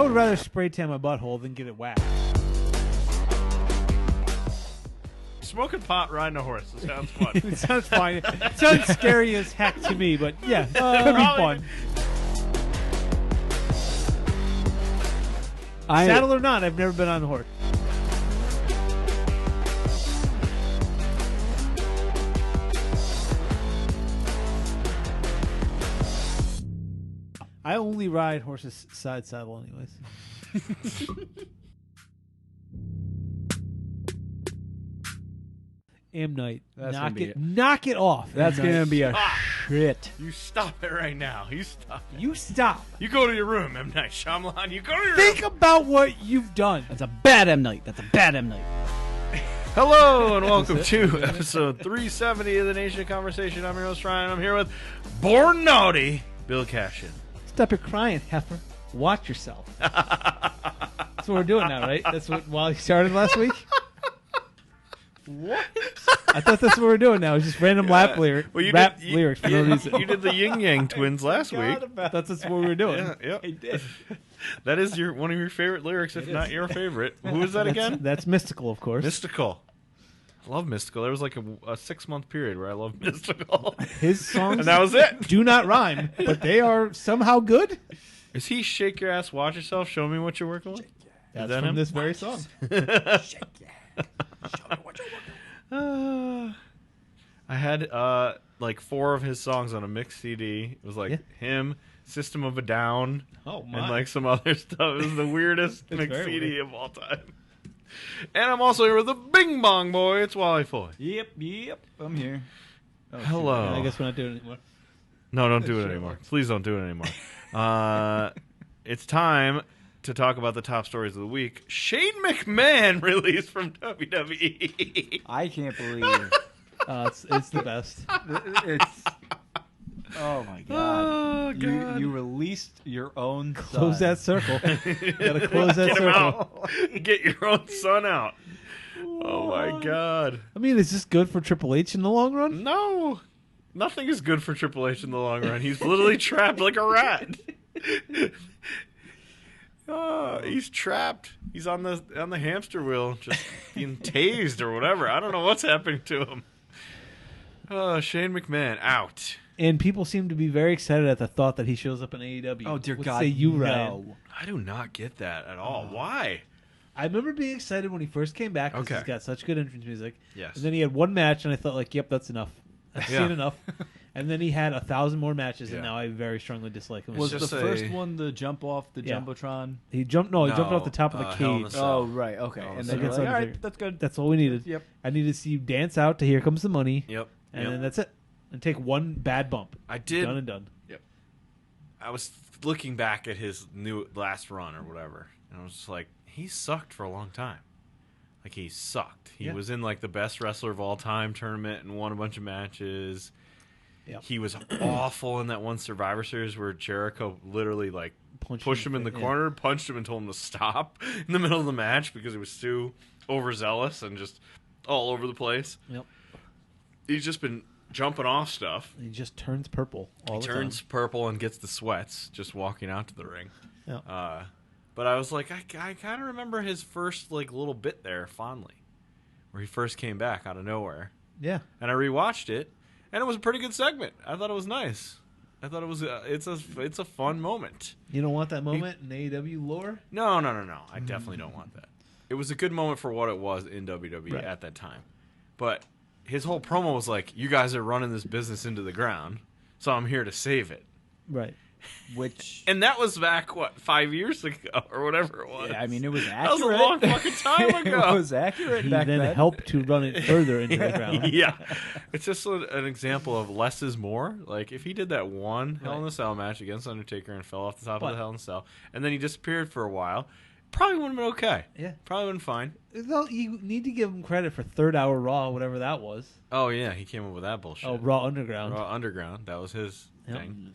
would rather spray tan my butthole than get it waxed. Smoking pot, riding a horse. It sounds fun. It sounds fine. It sounds scary as heck to me, but yeah, it could be fun. Saddle or not, I've never been on a horse. I only ride horses side saddle anyways. M. Night. Knock it off. That's going to be a shit. You stop it right now. You stop it. You stop. You go to your room, M. Night Shyamalan. You go to your Think room. about what you've done. That's a bad M. Night. That's a bad M. Night. Hello and welcome to episode 370 of the Nation of Conversation. I'm your host, Ryan. I'm here with Born Naughty, Bill Cashin. Stop it crying, heifer. Watch yourself. That's what we're doing now, right? That's what Wally started last week? What? I thought that's what we're doing now. It's just random rap lyrics for no reason. You did the Yin Yang Twins last week. That's what we were doing. Yeah, yep. I did. That is one of your favorite lyrics, if not your favorite. Who is that again? That's Mystical, of course. Mystical. I love Mystical. There was like a 6-month period where I loved Mystical. His songs and that was it. Do not rhyme, but they are somehow good. Is he Shake Your Ass, Watch Yourself, Show Me What You're Working With? That's from this very song. Shake your ass. Show me what you're working with. I had like 4 of his songs on a mixed CD. It was like him, System of a Down, and like some other stuff. It was the weirdest mixed CD of all time. And I'm also here with the Bing Bong Boy. It's Wally Foy. Yep. I'm here. Oh, hello. Yeah, I guess we're not doing it anymore. No, don't do it anymore. Please don't do it anymore. It's time to talk about the top stories of the week. Shane McMahon released from WWE. I can't believe It's the best. it's. Oh my god! Oh, God. You released your own. Close son. that circle. Gotta close that Get him circle. out. Get your own son out. Oh my god. I mean, is this good for Triple H in the long run? No. Nothing is good for Triple H in the long run. He's literally trapped like a rat. He's trapped. He's on the hamster wheel, just being tased or whatever. I don't know what's happening to him. Shane McMahon out. And people seem to be very excited at the thought that he shows up in AEW. Oh dear What God! say you, no. Ryan? I do not get that at all. Why? I remember being excited when he first came back because Okay. he's got such good entrance music. Yes. And then he had one match, and I thought, like, yep, that's enough. I've Yeah. seen enough. And then he had 1,000 more matches, Yeah. and now I very strongly dislike him. Was just the first one the jump off the Yeah. jumbotron? He jumped off the top of the Hell in a cage. Cell. Oh right, okay. Oh, And so then you're that's like, all Undertaker. right, that's good. That's all we needed. Yep. I needed to see you dance out to Here Comes the Money, Yep. and then that's it. And take one bad bump. I did. Done and done. Yep. I was looking back at his last run or whatever, and I was just like, he sucked for a long time. Like, he sucked. He was in, like, the best wrestler of all time tournament and won a bunch of matches. Yep. He was awful in that one Survivor Series where Jericho literally, like, pushed him in the corner, punched him, and told him to stop in the middle of the match because he was too overzealous and just all over the place. Yep. He's just been jumping off stuff. He just turns purple all the Turns time. purple and gets the sweats just walking out to the ring. Yep. But I was like, I kind of remember his first like little bit there fondly, where he first came back out of nowhere. Yeah. And I rewatched it, and it was a pretty good segment. I thought it was nice. I thought it was it's a fun moment. You don't want that moment in AEW lore? No. I definitely don't want that. It was a good moment for what it was in WWE at that time. But his whole promo was like, you guys are running this business into the ground, so I'm here to save it. Right. Which And that was back, 5 years ago or whatever it was. yeah, I mean, it was that accurate. was a long fucking time ago. It was accurate He back then then. helped to run it further into the ground. Yeah. It's just an example of less is more. Like, if he did that one Hell in a Cell match against Undertaker and fell off the top of the Hell in a Cell, and then he disappeared for a while, probably would have been okay. Yeah. Probably would have been fine. Well, you need to give him credit for Third Hour Raw, whatever that was. Oh, yeah. He came up with that bullshit. Oh, Raw Underground. Raw Underground. That was his Yep. thing.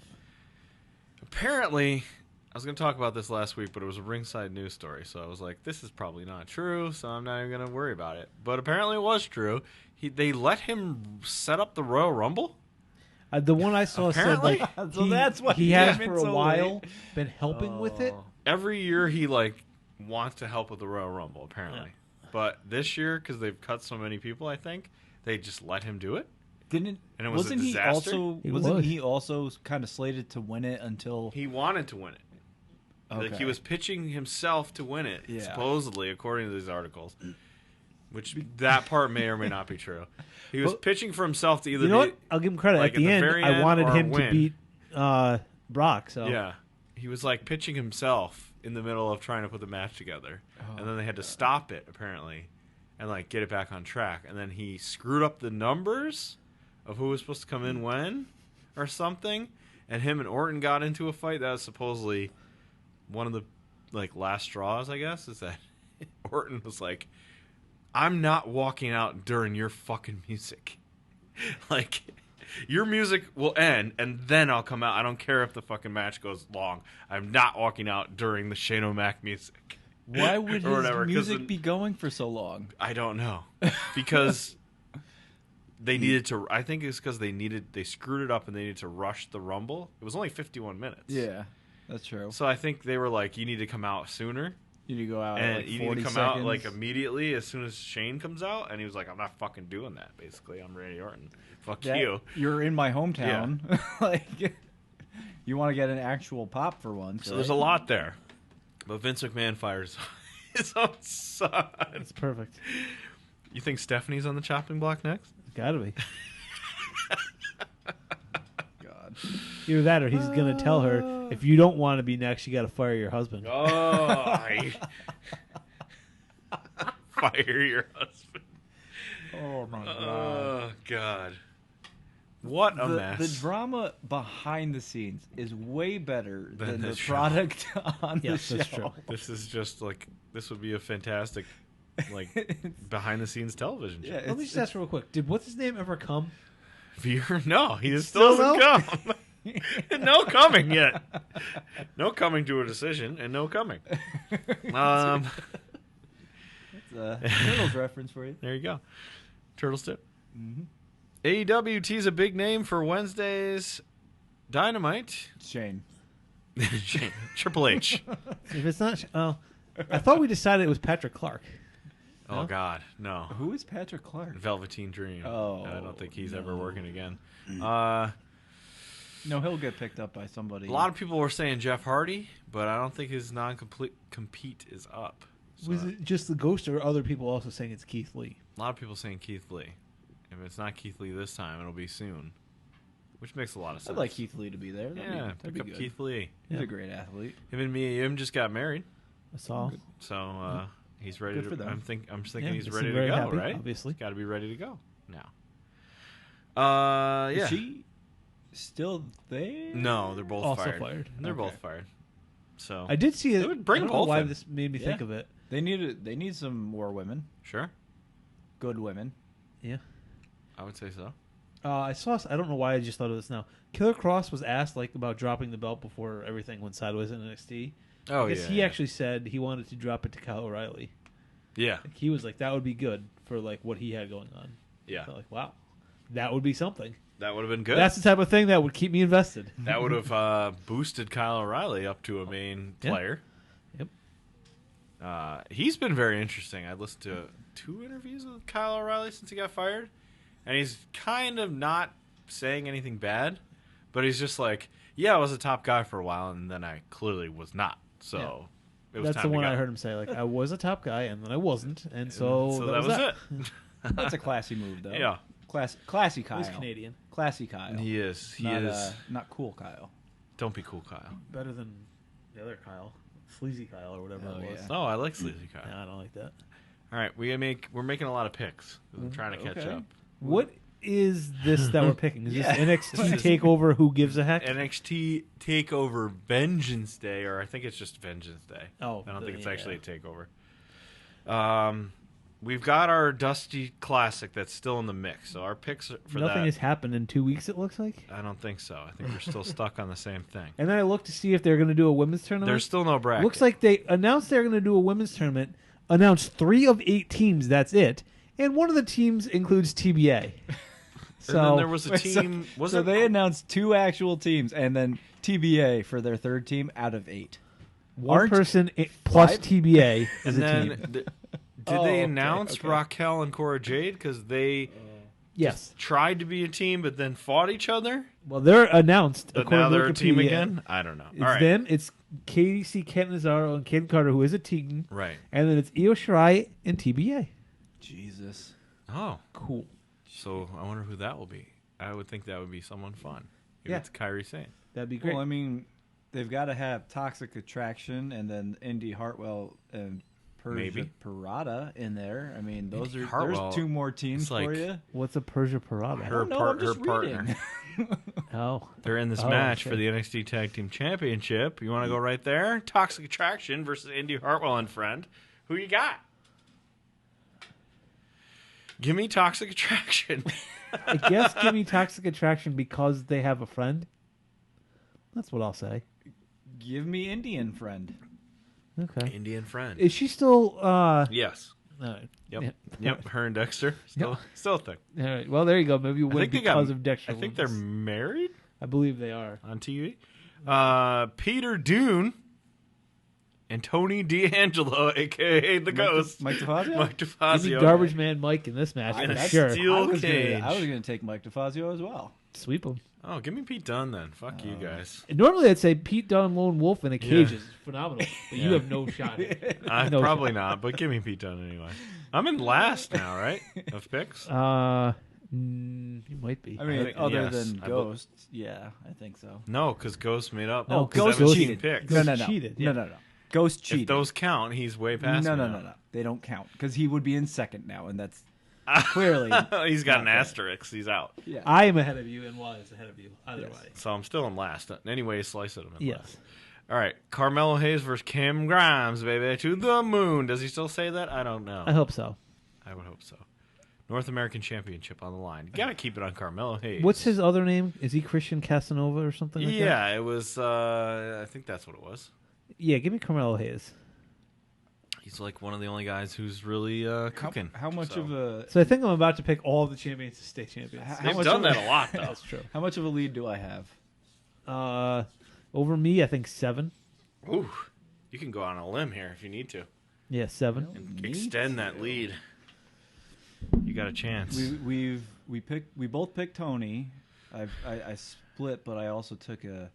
Apparently, I was going to talk about this last week, but it was a ringside news story, so I was like, this is probably not true, so I'm not even going to worry about it. But apparently it was true. They let him set up the Royal Rumble? The one I saw Apparently? said, like, So that's what he he has came for in a so while late. been helping with it, every year he like wants to help with the Royal Rumble apparently, but this year because they've cut so many people, I think they just let him do it. And it was a disaster? Wasn't he also kind of slated to win it until he wanted to win it? Okay. Like he was pitching himself to win it, supposedly, according to these articles. Which that part may or may not be true. He was pitching for himself to either. You know what? I'll give him credit. Like at the end, I wanted him to beat Brock. So yeah, he was like pitching himself in the middle of trying to put the match together, and then they had to stop it apparently, and like get it back on track. And then he screwed up the numbers of who was supposed to come in when, or something. And him and Orton got into a fight. That was supposedly one of the like last straws, I guess. Is that Orton was like, I'm not walking out during your fucking music. Like, your music will end, and then I'll come out. I don't care if the fucking match goes long. I'm not walking out during the Shane O'Mac music. Why would his music be going for so long? I don't know. Because they needed to... I think it's because they screwed it up, and they needed to rush the Rumble. It was only 51 minutes. Yeah, that's true. So I think they were like, you need to come out sooner. You need to go out and like 40 you need to come seconds. out like immediately as soon as Shane comes out, and he was like, "I'm not fucking doing that." Basically, I'm Randy Orton. Fuck you. You're in my hometown. Yeah. Like, you want to get an actual pop for once. So there's a lot there, but Vince McMahon fires his own son. That's perfect. You think Stephanie's on the chopping block next? Gotta be. God. Either that, or he's gonna tell her, if you don't want to be next, you got to fire your husband. Oh, fire your husband. Oh my God. Oh God. What a mess. The drama behind the scenes is way better than the product on the show. That's true. This is just like, this would be a fantastic like behind the scenes television show. Yeah, let me just ask real quick. Did what's his name ever come? Veer? No, he still doesn't come. No coming yet. No coming to a decision, and no coming. That's a Turtles reference for you. There you go. Turtles tip. Mm-hmm. AEW tease a big name for Wednesday's Dynamite. Shane. Shane. Triple H. If it's not... I thought we decided it was Patrick Clark. Oh, no? God, no. Who is Patrick Clark? Velveteen Dream. Oh. I don't think he's ever working again. No, he'll get picked up by somebody. A lot of people were saying Jeff Hardy, but I don't think his compete is up. So. Was it just the Ghost, or other people also saying it's Keith Lee? A lot of people saying Keith Lee. If it's not Keith Lee this time, it'll be soon. Which makes a lot of sense. I'd like Keith Lee to be there. That'd pick up good. Keith Lee. He's a great athlete. Him and him just got married. I saw. So he's ready to. I'm thinking he's ready ready to go. Happy, right? Obviously, got to be ready to go now. Yeah. Is she still there? No, they're both also fired. They're both fired. So I did see it. Would bring I don't know why in. this made me think of it. They need some more women. Sure. Good women. Yeah. I would say so. I saw. I don't know why I just thought of this now. Killer Cross was asked about dropping the belt before everything went sideways in NXT. Oh, yeah. He actually said he wanted to drop it to Kyle O'Reilly. Yeah. He was like, that would be good for what he had going on. Yeah. So wow, that would be something. That would have been good. That's the type of thing that would keep me invested. That would have boosted Kyle O'Reilly up to a main player. Yep. He's been very interesting. I listened to 2 interviews with Kyle O'Reilly since he got fired, and he's kind of not saying anything bad, but he's just like, yeah, I was a top guy for a while, and then I clearly was not. So it was that's time the one to go. I heard him say. I was a top guy, and then I wasn't, and so that was it. That's a classy move, though. Yeah. Classy Kyle. He's Canadian. Classy Kyle. He is. He not, is. Not cool Kyle. Don't be cool, Kyle. Better than the other Kyle. Sleazy Kyle or whatever it was. Yeah. Oh, I like Sleazy Kyle. No, I don't like that. All right, we're making a lot of picks. I'm trying to catch up. What is this that we're picking? Is this NXT TakeOver Who Gives a Heck? NXT TakeOver Vengeance Day, or I think it's just Vengeance Day. Oh. I don't think it's actually a TakeOver. We've got our Dusty Classic that's still in the mix. So our picks for that... Nothing has happened in 2 weeks, it looks like? I don't think so. I think we're still stuck on the same thing. And then I looked to see if they're going to do a women's tournament. There's still no bracket. Looks like they announced they're going to do a women's tournament, announced 3 of 8 teams, that's it. And one of the teams includes TBA. So and then there was a team... They announced 2 actual teams, and then TBA for their 3rd team out of 8. One person plus 5? TBA is And a then, team. did Oh, they okay, announce okay. Raquel and Cora Jade because they Yes. tried to be a team but then fought each other? Well, they're announced. But according now to they're a team Wikipedia. again? I don't know. It's All right. them. It's KDC, Catanzaro, and Caden Carter, who is a team. Right. And then it's Io Shirai and TBA. Jesus. Oh. Cool. So I wonder who that will be. I would think that would be someone fun. Maybe Yeah. it's Kairi Sane. That'd be great. Well, I mean, they've got to have Toxic Attraction and then Indy Hartwell and Persia Maybe. Parada in there. I mean, Indy there's Hartwell, 2 more teams it's like- for you. What's a Persia Parada? Her I'm just partner. reading. Oh. They're in this Oh, match okay. for the NXT Tag Team Championship. You want to go right there? Toxic Attraction versus Indy Hartwell and friend. Who you got? Give me Toxic Attraction. I guess give me Toxic Attraction because they have a friend. That's what I'll say. Give me Indian friend. Okay. Indian friend. Is she still... Yes. All right. Yep. Yeah. Yep. Her and Dexter. Still a thing. All right. Well, there you go. Maybe you I win think they because got. of Dexter. I think they're Lawrence. married I believe they are. on TV. Peter Dune and Tony D'Angelo, a.k.a. the Ghost. Mike DeFazio? Mike Give me DeFazio. Garbage Man Mike in this match And for a sure. steel I was cage. going to take Mike DeFazio as well. Sweep him. Oh, give me Pete Dunne then. Fuck you guys. Normally, I'd say Pete Dunne, Lone Wolf in a cage Yeah. is phenomenal, but Yeah. you have no shot. No Probably shot. not, but give me Pete Dunne anyway. I'm in last now, right? Of picks. You might be. I mean, think- other yes, than I Ghost, yeah, I think so. No, because Ghost made up. No, 'cause Ghost 17 cheated. picks. Ghost No. cheated, No, yeah. no. Ghost cheated. If those count, he's way past no, me no, now. no. They don't count because he would be in second now, and that's clearly. He's got not an fair. asterisk. He's out. Yeah. I am ahead of you, and Wallys is ahead of you. Either Yes. way. So I'm still in last. Anyway, slice it. I'm in Yes. last. All right. Carmelo Hayes versus Cam Grimes, baby. To the moon. Does he still say that? I don't know. I hope so. I would hope so. North American Championship on the line. You got to keep it on Carmelo Hayes. What's his other name? Is he Christian Casanova or something like that? Yeah, it was. I think that's what it was. Yeah, give me Carmelo Hayes. He's like one of the only guys who's really cooking. How much So- of a So I think I'm about to pick all of the champions to stay champions. How They've much done of that a lot, though. That's true. how much of a lead do I have? Over me, I think 7. Ooh, you can go on a limb here if you need to Yeah, 7. and extend that lead. You got a chance. We both picked Tony. I split, but I also took a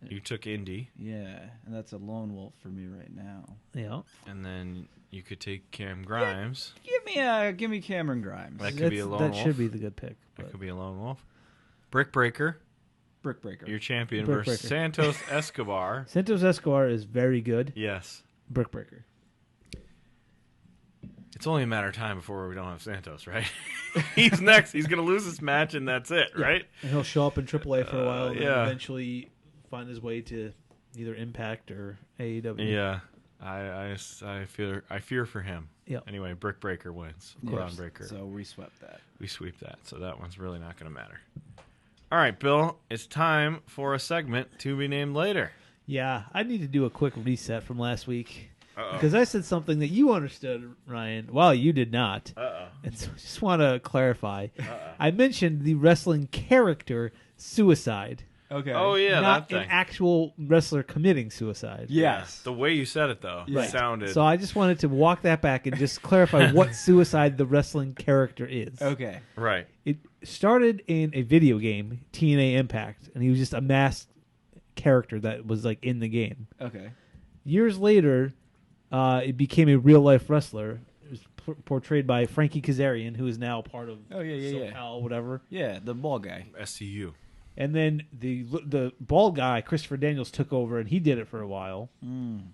You took Indy, and that's a lone wolf for me right now. Yeah. and then you could take Cam Grimes. Give me Cameron Grimes. That could be a lone That wolf. should be the good pick. That but- could be a lone wolf. Brick Breaker, Brick Breaker. your champion, Brick versus Breaker. Santos Escobar. Santos Escobar is very good. Yes. Brick Breaker. It's only a matter of time before we don't have Santos, right? He's next. He's going to lose this match, and that's it, right? And he'll show up in AAA for a while and then yeah. eventually find his way to either Impact or AEW. Yeah. I fear for him. Yep. Anyway, Brick Breaker wins. Yes. Ground Breaker. So we swept that. We sweep that, so that one's really not going to matter. All right, Bill, it's time for a segment to be named later. Yeah, I need to do a quick reset from last week. Uh-oh. Because I said something that you understood, Ryan, while you did not. Uh-oh. And so I just want to clarify. I mentioned the wrestling character suicide, Okay. Oh, yeah, not that an thing. actual wrestler committing suicide. Yes. The way you said it, though, Right. sounded... So I just wanted to walk that back and just clarify what suicide the wrestling character is. Okay. Right. It started in a video game, TNA Impact, and he was just a masked character that was like in the game. Okay. Years later, it became a real life wrestler. It was portrayed by Frankie Kazarian, who is now part of Oh, yeah. SoCal, whatever. Yeah, the ball guy. SCU. And then the bald guy, Christopher Daniels, took over, and he did it for a while. And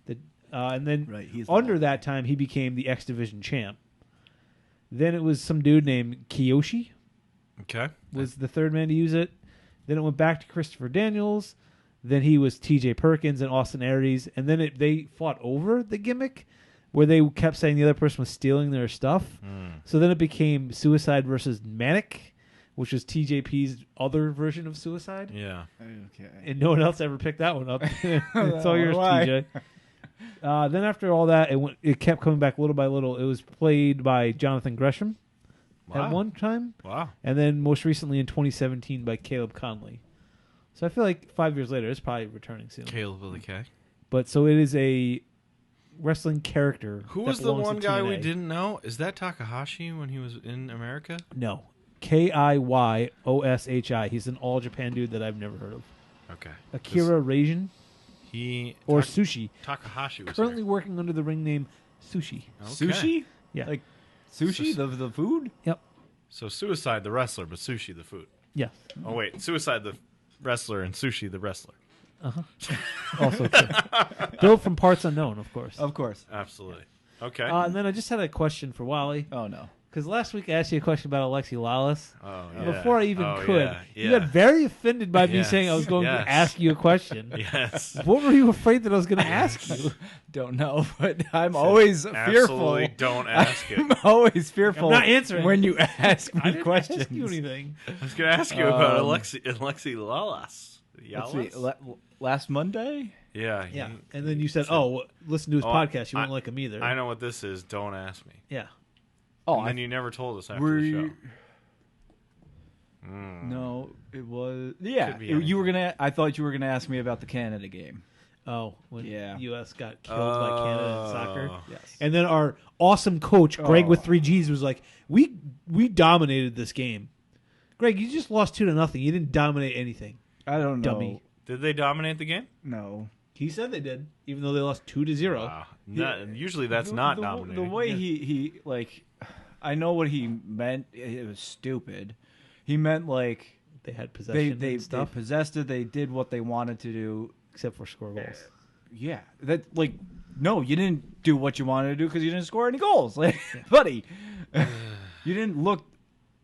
then Right, he's under the- that time, he became the X Division champ. Then it was some dude named Kiyoshi Okay. was the third man to use it. Then it went back to Christopher Daniels. Then he was T.J. Perkins and Austin Aries. And then they fought over the gimmick where they kept saying the other person was stealing their stuff. So then it became Suicide versus Manic, which was TJP's other version of Suicide. Yeah. Okay. And no one else ever picked that one up. It's all yours, Why? TJ. Then after all that, it kept coming back little by little. It was played by Jonathan Gresham Wow. at one time. Wow. And then most recently in 2017 by Caleb Conley. So I feel like 5 years later, it's probably returning soon. Caleb Billy K. But so it is a wrestling character. Who that was the belongs one to guy we TNA. didn't know? Is that Takahashi when he was in America? No. Kiyoshi. He's an all Japan dude that I've never heard of. Okay. Akira Raijin or Sushi. Takahashi was Currently here. working under the ring name Sushi. Okay. Sushi? Yeah. Like sushi, the food? Yep. So Suicide the wrestler, but Sushi the food. Yeah. Oh wait, Suicide the wrestler and Sushi the wrestler. Also true. Built from parts unknown, of course. Of course. Absolutely. Okay. And then I just had a question for Wally. Oh, no. Because last week I asked you a question about Alexi Lawless. Oh, And yeah. before I even could, yeah, you got very offended by me Yes, saying I was going yes. to ask you a question. Yes. What were you afraid that I was going to ask you? Don't know, but I'm always fearful. Absolutely don't ask I'm it. always fearful I'm not answering. when you ask me I didn't questions. ask you anything. I was going to ask you about Um, Alexi Lawless. Let's see, last Monday? Yeah. Yeah. And then you said, listen to his podcast. You won't like him either. I know what this is. Don't ask me. Yeah. Oh, And then you never told us after were the show. you- No, it was. Yeah, Could be you were anything. gonna. I thought you were gonna ask me about the Canada game. Oh, when Yeah. U.S. got killed by Canada in soccer. Yes. And then our awesome coach, Greg Oh. with 3 Gs, was like, we dominated this game. Greg, you just lost 2-0. You didn't dominate anything. I don't know. Dummy. Did they dominate the game? No. He said they did, even though they lost 2-0. Wow. Usually that's not dominating. The way he like, I know what he meant. It was stupid. He meant like They had possession they and stuff, possessed it. They did what they wanted to do. except for score goals. Yeah, that like no, you didn't do what you wanted to do because you didn't score any goals, like, buddy. You didn't look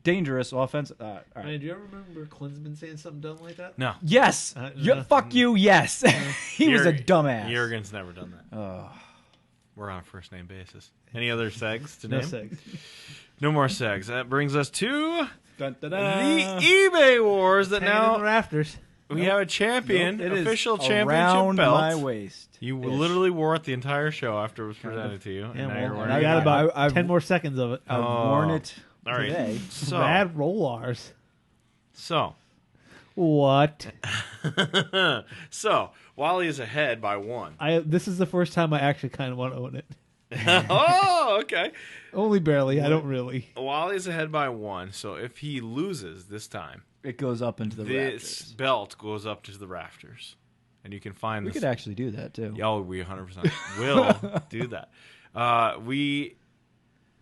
dangerous offensive. All right. Man, do you ever remember Klinsman saying something dumb like that? No. Yes, fuck you. Yes, he was a dumbass. Jurgen's never done that. Oh. We're on a first name basis. Any other segs to No name? segs. No more segs. That brings us to Dun, dun, the dun. eBay wars that Hanging in the now rafters. we have a champion, Nope, it is official championship around belt. my waist. You literally wore it the entire show after it was presented to you. Yeah, and now you're well, wearing I it. got about I've- 10 more seconds of it. I've Oh. worn it All right. today. So, Rad rollars. so, What? so, Wally is ahead by 1. This is the first time I actually kind of want to own it. Oh, okay. Only barely. I don't really. Wally's ahead by 1, so if he loses this time, It goes up into the this rafters. belt goes up to the rafters. And you can find We this. could actually do that too. Oh, we 100% will do that.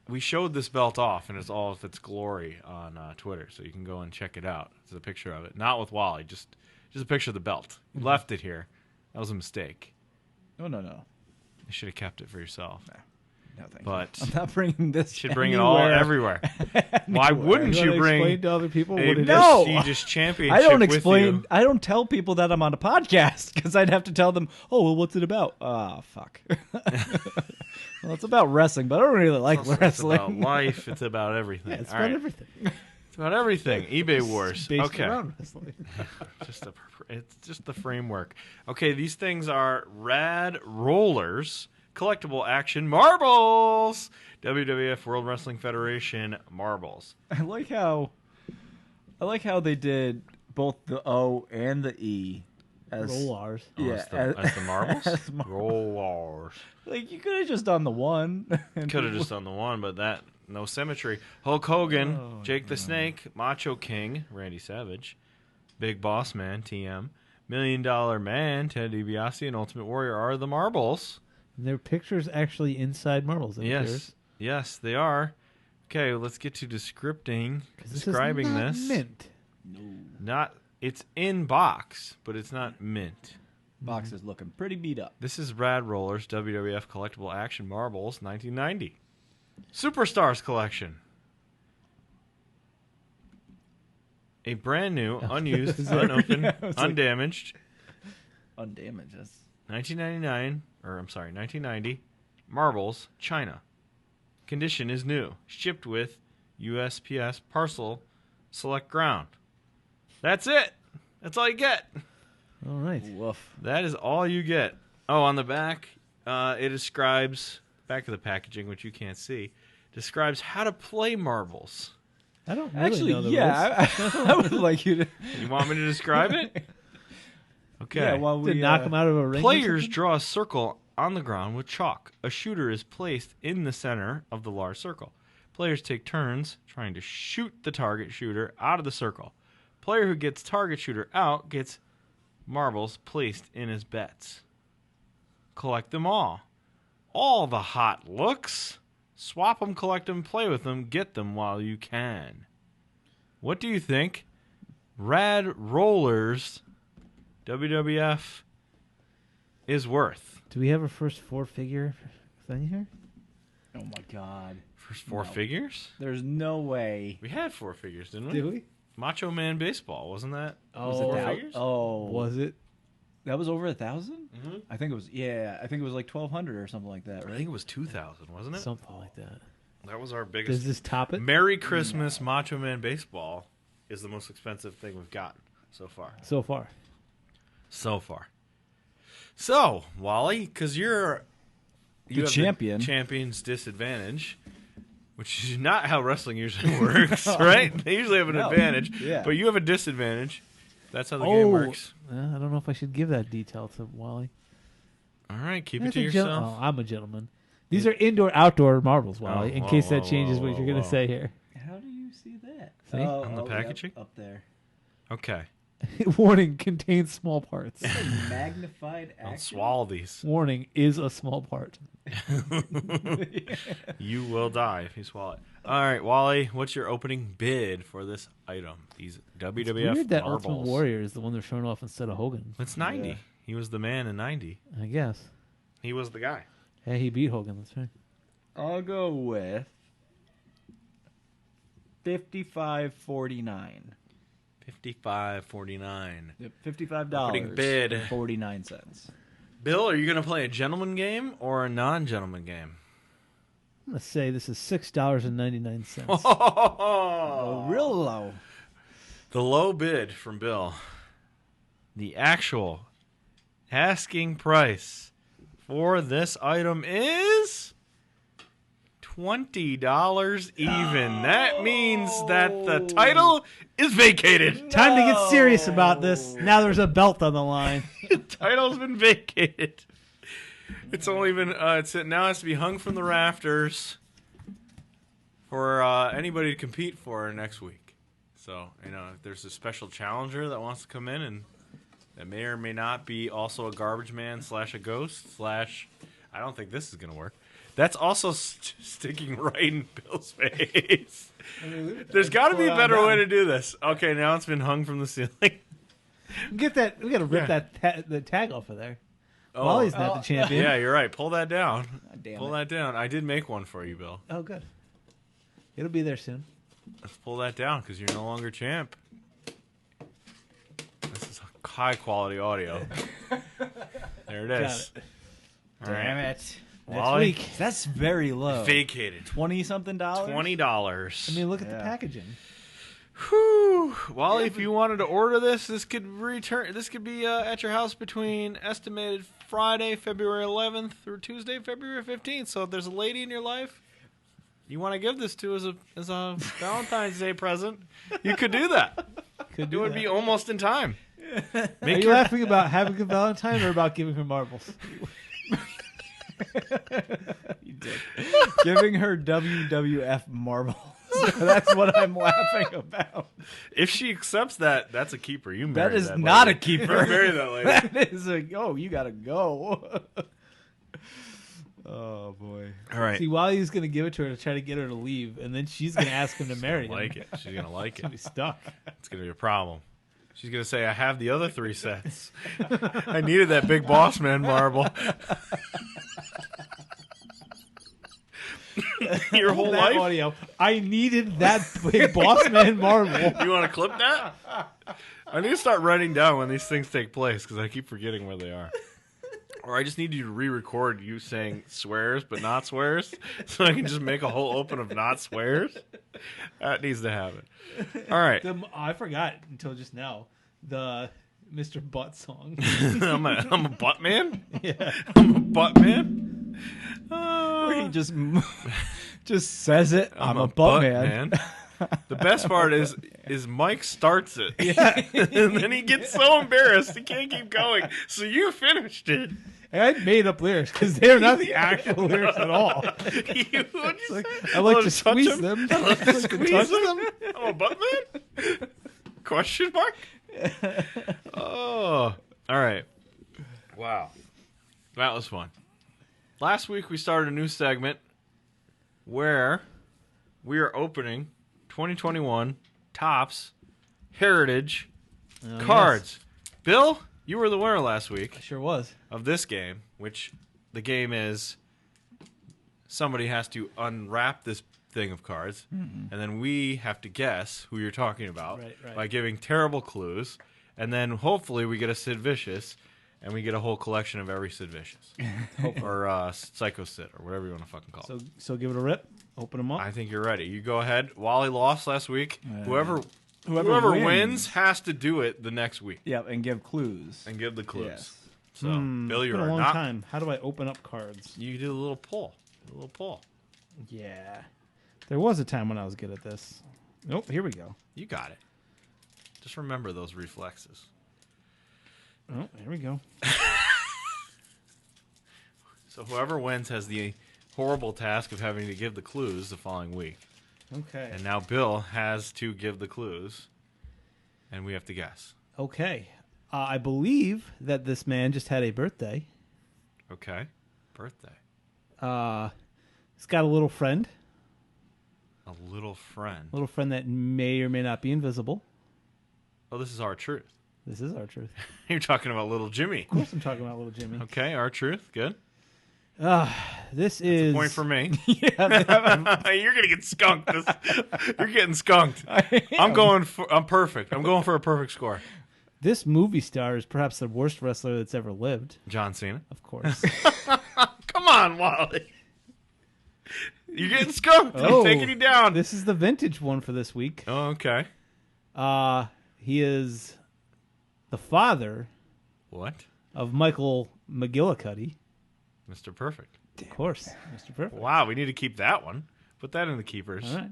We showed this belt off, and it's all of its glory on Twitter, so you can go and check it out. It's a picture of it, not with Wally, just a picture of the belt. You left it here. That was a mistake. No. You should have kept it for yourself. No, thank But you. I'm not bringing this. you should bring it all everywhere. Why wouldn't you Explain bring to other people a what it is? No! prestigious championship I don't with explain. you? I don't tell people that I'm on a podcast because I'd have to tell them. Oh, well, what's it about? Ah, fuck. Well, it's about wrestling, but I don't really like It's wrestling. about life. It's about everything. Yeah, it's All about right. everything. It's about everything. eBay wars. It's based Okay. around wrestling. It's just the framework. Okay, these things are rad rollers, collectible action marbles, WWF World Wrestling Federation marbles. I like how they did both the O and the E as Rollars. Oh, Yeah, as the marbles. as Rollers. like you could have just done the one. and Could have just done the one, but that no symmetry. Hulk Hogan, Jake the Snake, Macho King, Randy Savage, Big Boss Man, TM, $1 Million Man, Ted DiBiase, and Ultimate Warrior are the marbles. And there are pictures actually inside marbles. it appears. Yes, they are. Okay, let's get to describing, 'Cause this is describing not this. mint. Not, it's in box, but it's not mint. Box is looking pretty beat up. This is Rad Rollers WWF Collectible Action Marbles 1990. Superstars Collection. A brand new, unused, unopened, Yeah, I was like- undamaged, Undamaged. That's 1990 Marbles, China. Condition is new. Shipped with USPS parcel select ground. That's it. That's all you get. All right. woof. That is all you get. Oh, on the back, it describes, back of the packaging, which you can't see, describes how to play marbles. I don't really Actually, know the yeah, rules. I would like you to. You want me to describe it? Okay. Yeah, while To we knock him out of a ring. or Players something? draw a circle on the ground with chalk. A shooter is placed in the center of the large circle. Players take turns trying to shoot the target shooter out of the circle. Player who gets target shooter out gets marbles placed in his bets. Collect them all. All the hot looks. Swap them, collect them, play with them, get them while you can. What do you think? Rad Rollers WWF is worth. Do we have a first 4-figure thing here? Oh my God. First 4 figures? There's no way. We had 4 figures, didn't we? Did we? Macho Man Baseball, wasn't that? Oh, Four that? figures? Oh, Was it? that was over 1,000? Mm-hmm. I think it was. Yeah, I think it was like 1,200 or something like that, I right? think it was 2,000, wasn't it? Something like that. That was our Does biggest. this top it? Merry Christmas Macho Man Baseball is the most expensive thing we've gotten so far. So far. So, Wally, because you The have champion. the champion's disadvantage, which is not how wrestling usually works, right? They usually have an No. advantage, Yeah. but you have a disadvantage. That's how the game works. I don't know if I should give that detail to Wally. All right, keep it That's to a yourself. I'm a gentleman. These are indoor-outdoor marbles, Wally, in whoa, case that whoa, changes whoa, what you're going whoa. to say here. How do you see that? See? On the yep, packaging? up there. Okay, Warning, contains small parts. Magnified I'll action. swallow these. Warning, is a small part. You will die if you swallow it. All right, Wally, what's your opening bid for this item? These WWF Weird that marbles. Ultimate Warrior is the one they're showing off instead of Hogan. It's 90. Yeah. He was the man in 90. I guess. He was the guy. Hey, he beat Hogan. That's right. I'll go with $55.49. $55.49. Yep, $55. Opening bid. and 49 cents. Bill, are you going to play a gentleman game or a non-gentleman game? I'm going to say this is $6.99. Oh, real low. The low bid from Bill. The actual asking price for this item is $20 even. That means that the title is vacated. Time to get serious about this. Now there's a belt on the line. The title's been vacated. It's only been it now has to be hung from the rafters for anybody to compete for next week. So, if there's a special challenger that wants to come in and that may or may not be also a garbage man / a ghost / I don't think this is going to work. That's also sticking right in Bill's face. There's got to be a better way to do this. Okay, now it's been hung from the ceiling. Get that. We got to rip the tag off of there. Wally's not the champion. Yeah, you're right. Pull that down. Damn Pull that down. I did make one for you, Bill. Oh, good. It'll be there soon. Let's pull that down because you're no longer champ. This is high quality audio. There it is. All right. Damn it. Next Wally, week. That's very low. vacated. 20-something dollars? $20. I mean, look at the Yeah. packaging. Whew. Wally, if you wanted to order this, this could be at your house between estimated Friday, February 11th through Tuesday, February 15th. So if there's a lady in your life you want to give this to as a Valentine's Day present, you could do that. Could It would be almost in time. Are Make you laughing about having a Valentine or about giving her marbles? You did. Giving her WWF marbles. That's what I'm laughing about. If she accepts that, that's a keeper. You marry That is that not a lady. keeper. You marry that lady. That is you gotta go. Oh boy. All right. See, Wally's going to give it to her to try to get her to leave, and then she's going to ask him to marry him. Like it. She's gonna like She'll be it. stuck. It's gonna be a problem. She's gonna say, "I have the other 3 sets. I needed that big boss man marble." Your whole That life. audio. I needed that big boss man marble. You want to clip that? I need to start writing down when these things take place because I keep forgetting where they are. Or I just need you to re-record you saying swears but not swears, so I can just make a whole open of not swears. That needs to happen. All right. I forgot until just now the Mr. Butt song. I'm a butt man. Yeah. I'm a butt man. Where he just says it. I'm a butt man. The best part is Mike starts it. Yeah. And then he gets so embarrassed he can't keep going. So you finished it. And I made up lyrics because they're not the actual lyrics at all. I like to squeeze them. I like to touch them. I'm a butt man? Question mark? Oh. All right. Wow. That was fun. Last week we started a new segment where we are opening 2021 Topps Heritage cards. Yes. Bill, you were the winner last week. I sure was. Of this game, which the game is somebody has to unwrap this thing of cards, and then we have to guess who you're talking about by giving terrible clues, and then hopefully we get a Sid Vicious, and we get a whole collection of every Sid Vicious. Or Psycho Sid, or whatever you want to fucking call it. So give it a rip. Open them up. I think you're ready. You go ahead. Wally lost last week. Whoever wins has to do it the next week. Yeah, and give clues. And give the clues. Yes. So, Bill, you're been a long not... time. How do I open up cards? You do a little pull. Yeah. There was a time when I was good at this. Nope, here we go. You got it. Just remember those reflexes. Oh, here we go. So whoever wins has the horrible task of having to give the clues the following week. Okay. And now Bill has to give the clues, and we have to guess. Okay. I believe that this man just had a birthday. Okay. Birthday. He's got a little friend. A little friend. A little friend that may or may not be invisible. Oh, this is our truth. This is our truth. You're talking about little Jimmy. Of course I'm talking about little Jimmy. Okay, our truth. Good. This is a point for me. Yeah. You're gonna get skunked. You're getting skunked. I'm perfect. I'm going for a perfect score. This movie star is perhaps the worst wrestler that's ever lived. John Cena. Of course. Come on, Wally. You're getting skunked. I'm taking you down. This is the vintage one for this week. Oh, okay. He is the father of Michael McGillicuddy. Mr. Perfect. Of course. Mr. Perfect. Wow, we need to keep that one. Put that in the keepers. All right.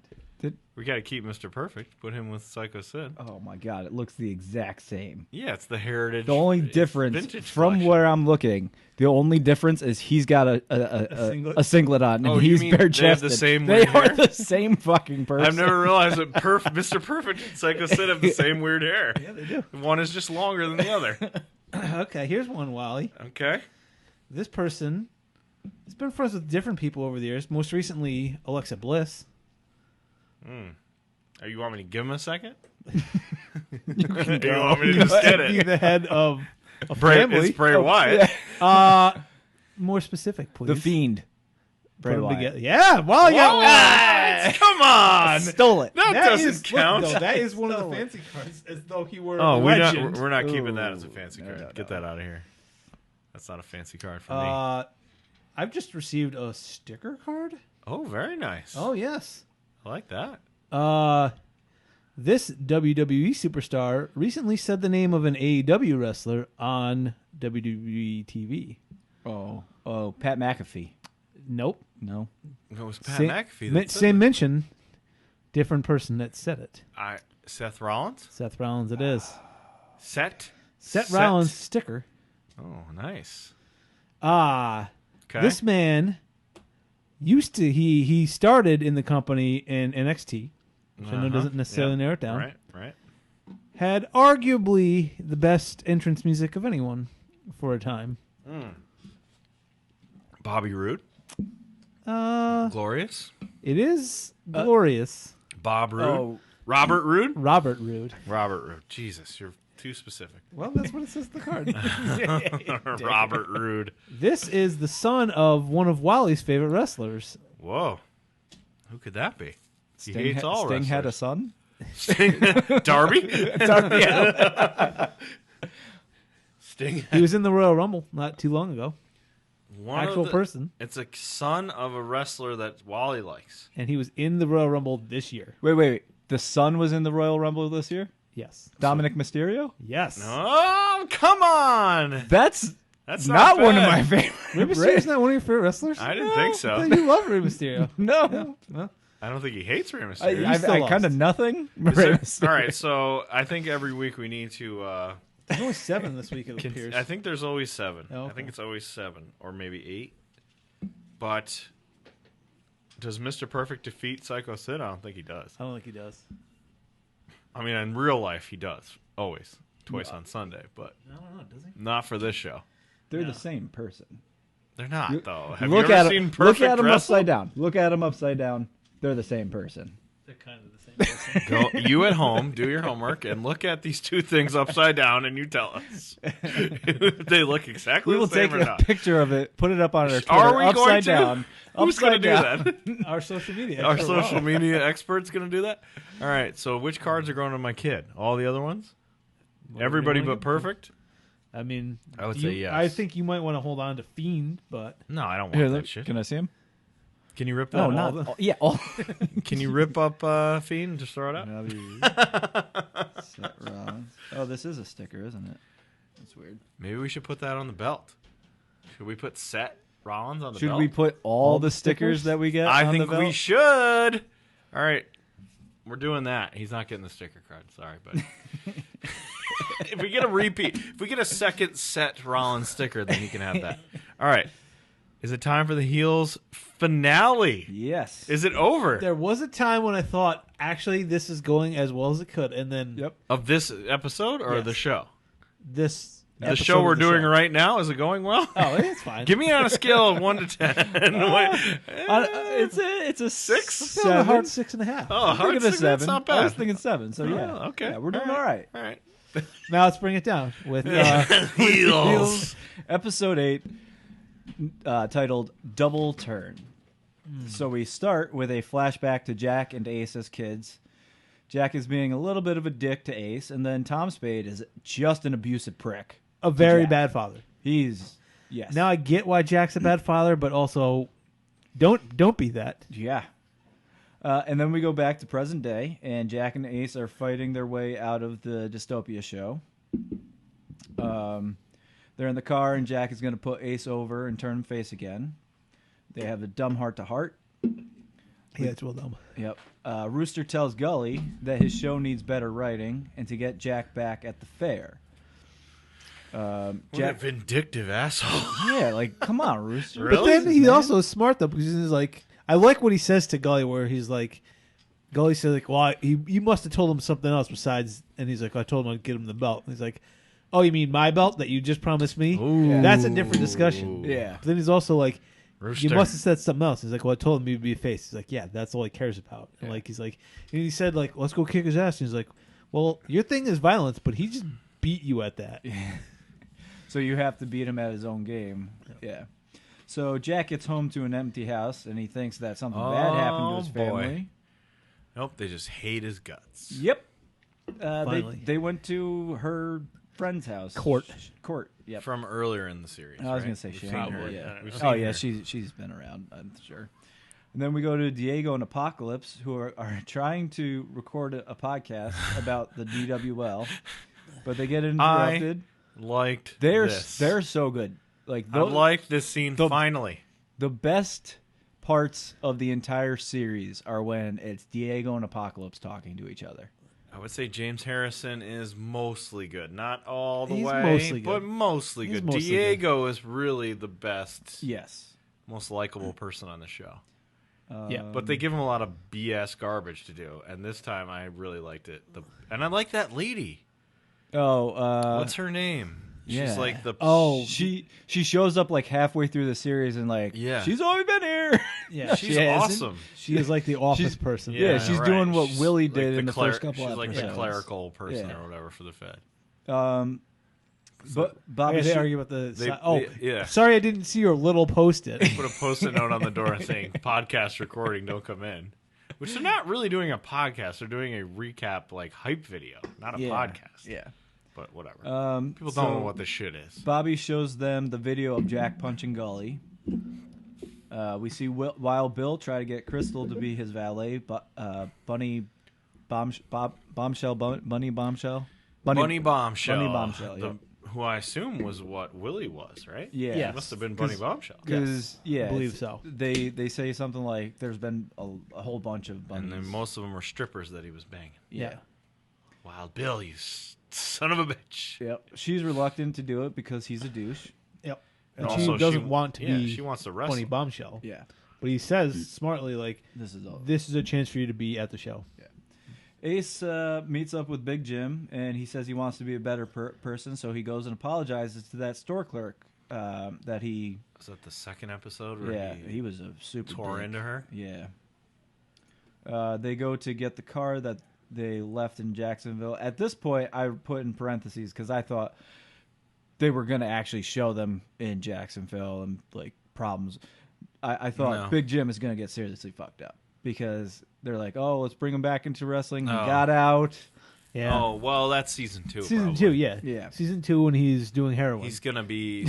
We got to keep Mr. Perfect. Put him with Psycho Sid. Oh, my God. It looks the exact same. Yeah, it's the heritage. The only difference from collection. where I'm looking, the only difference is he's got a singlet on, and he's bare-chested. They are the same fucking person. I've never realized that Mr. Perfect and Psycho Sid have the same weird hair. Yeah, they do. One is just longer than the other. Okay, here's one, Wally. Okay. This person has been friends with different people over the years. Most recently, Alexa Bliss. You want me to give him a second? You can you want me to just get it? Be the head of a family. It's Bray Wyatt. More specific, please. The Fiend. Bray Wyatt. Yeah, Wally got one. Come on. Stole it. That doesn't count. Look, that is one of the fancy cards, as though he were a legend. We're not keeping that as a fancy card. No. Get that out of here. That's not a fancy card for me. I've just received a sticker card. Oh, very nice. Oh, yes. I like that. This WWE superstar recently said the name of an AEW wrestler on WWE TV. Oh, Pat McAfee. Nope. No. It was Pat McAfee. Same mention. Different person that said it. Seth Rollins? Seth Rollins it is. Seth Rollins sticker. Oh, nice. Okay. This man used to he started in the company in NXT, which I know doesn't necessarily narrow it down. Right. Had arguably the best entrance music of anyone for a time. Bobby Roode. Glorious. It is glorious. Bob Roode. Robert Roode. Robert Roode. Jesus, you're too specific. Well, that's what it says on the card. Robert Roode. This is the son of one of Wally's favorite wrestlers. Whoa. Who could that be? He Sting hates all Sting wrestlers. had a son? Darby? Yeah. Sting. He was in the Royal Rumble not too long ago. Actual person. It's a son of a wrestler that Wally likes. And he was in the Royal Rumble this year. Wait. The son was in the Royal Rumble this year? Yes. Dominic Mysterio? Yes. Oh, come on. That's not one of my favorites. Rey Mysterio's not one of your favorite wrestlers? I didn't think so. You love Rey Mysterio. No. Well, I don't think he hates Rey Mysterio. I kind of nothing. All right, so I think every week we need to. There's only 7 this week. It appears. I think there's always 7. Oh, okay. I think it's always 7 or maybe 8. But does Mr. Perfect defeat Psycho Sid? I don't think he does. I don't think he does. I mean, in real life, he does always twice on Sunday, but I don't know. Does he? not for this show. They're the same person. They're not though. Have Look you ever at seen him. Perfect Look at him wrestle? upside down. Look at him upside down. They're the same person. They're kind of the same person. Go, you at home, do your homework, and look at these two things upside down, and you tell us if they look exactly We will the same take or a not. picture of it, put it up on our Twitter, Are we going upside to? down. Who's going to upside do down. that? Our social media. Our expert, social wow. media expert's going to do that? All right, so which cards are going to my kid? All the other ones? Whatever Everybody you wanna but give him. Perfect? I mean, I would say yes. I think you might want to hold on to Fiend, but No, I don't want Here, that look, shit. can I see him? Can you rip that Oh, all not the- all, yeah. All. Can you rip up Fiend and just throw it out? Seth Rollins. Oh, this is a sticker, isn't it? That's weird. Maybe we should put that on the belt. Should we put Seth Rollins on the Should belt? we put all the stickers that we get I on think the belt? we should. All right. We're doing that. He's not getting the sticker card. Sorry, but if we get a repeat, if we get a second Seth Rollins sticker, then he can have that. All right. Is it time for the heels finale? Yes. Is it over? there was a time when I thought, actually, this is going as well as it could, and then Yep. Of this episode or Yes. the show? this The episode show of we're the doing show. right now, is it going well? Oh, it's fine. Give me on a scale of 1 to 10. It's a 6? I feel like a hard 6.5. Oh, I'm hard thinking a 6, 7. that's not I bad. was thinking 7. So yeah. Oh, okay. Yeah, we're doing all right. All right. Now let's bring it down with Heels. Episode 8, titled "Double Turn." So we start with a flashback to Jack and Ace as kids. Jack is being a little bit of a dick to Ace, and then Tom Spade is just an abusive prick. a very Jack. bad father. He's yes. Now I get why Jack's a bad father, but also don't be that. Yeah. And then we go back to present day, and Jack and Ace are fighting their way out of the Dystopia show. They're in the car, and Jack is going to put Ace over and turn him face again. They have a dumb heart-to-heart. Yeah, it's well done. Yep. Rooster tells Gully that his show needs better writing and to get Jack back at the fair. What a Jack, vindictive asshole. yeah, like come on, Rooster. Really? But then he's Man. also smart though, because he's like, I like what he says to Gully, where he's like, Gully says like, well, you must have told him something else besides, and he's like, I told him I'd get him the belt. And he's like, oh, you mean my belt that you just promised me? Ooh. That's a different discussion. Yeah. But then he's also like, Rooster. you must have said something else. He's like, well, I told him you'd be a face. He's like, yeah, that's all he cares about. And like, he's like, and he said like, let's go kick his ass. And he's like, well, your thing is violence, but he just beat you at that. So you have to beat him at his own game. Yeah. So Jack gets home to an empty house, and he thinks that something bad happened to his boy. family. Nope, they just hate his guts. Yep. Finally. They went to her friend's house. Court. Court. Yep. From earlier in the series. I was right? going to say We've Shane. seen her. Yeah. We've Oh seen yeah, her. she's been around. I'm sure. And then we go to Diego and Apocalypse, who are trying to record a podcast about the DWL, but they get interrupted. Liked They're this. so good. Like I liked this scene finally. The best parts of the entire series are when it's Diego and Apocalypse talking to each other. I would say James Harrison is mostly good. Not all the He's way, mostly good. but mostly He's good. mostly Diego is really the best, Yes. most likable person on the show. Yeah. But they give him a lot of BS garbage to do, and this time I really liked it. And I like that lady. Oh, What's her name? yeah. She's like the she shows up like halfway through the series and like Yeah. she's always been here. Yeah, she's she isn't. awesome. She is like the office She's- person. Yeah, she's right. doing what She's Willie like did in the first couple She's like the episodes. clerical person Yeah. or whatever for the Fed. But Oh, Bobby yeah, they Shu- argue about the. yeah. Sorry, I didn't see your little post-it. Put a post-it note on the door saying "podcast recording, don't come in." Which they're not really doing a podcast; they're doing a recap, like hype video, not a yeah, podcast. Yeah. But whatever. People so don't know what this shit is. Bobby shows them the video of Jack punching Gully. We see Wild Bill try to get Crystal to be his valet, but Bunny Bombshell. Bunny Bombshell. Bunny Bombshell. The, Yep. who I assume was what Willie was, right? Yeah. Yes. He must have been Bunny Bombshell. Because I believe so. They say something like there's been a whole bunch of bunnies. And then most of them were strippers that he was banging. Yeah. Wild Bill, you son of a bitch. Yep. She's reluctant to do it because he's a douche. Yep. And And also she doesn't want to be she wants to wrestle. Bunny Bombshell. Yeah. But he says smartly, like, This is all. this is a chance for you to be at the show. Ace meets up with Big Jim, and he says he wants to be a better person, so he goes and apologizes to that store clerk that he... Was that the second episode where he was a super tore dick. into her? Yeah. They go to get the car that they left in Jacksonville. At this point, I put in parentheses because I thought they were going to actually show them in Jacksonville and, like, problems. I thought Big Jim is going to get seriously fucked up because they're like, oh, let's bring him back into wrestling. He got out. Yeah. Oh, well, that's season 2. Season probably. 2, yeah. Yeah. Season 2 when he's doing heroin. He's gonna be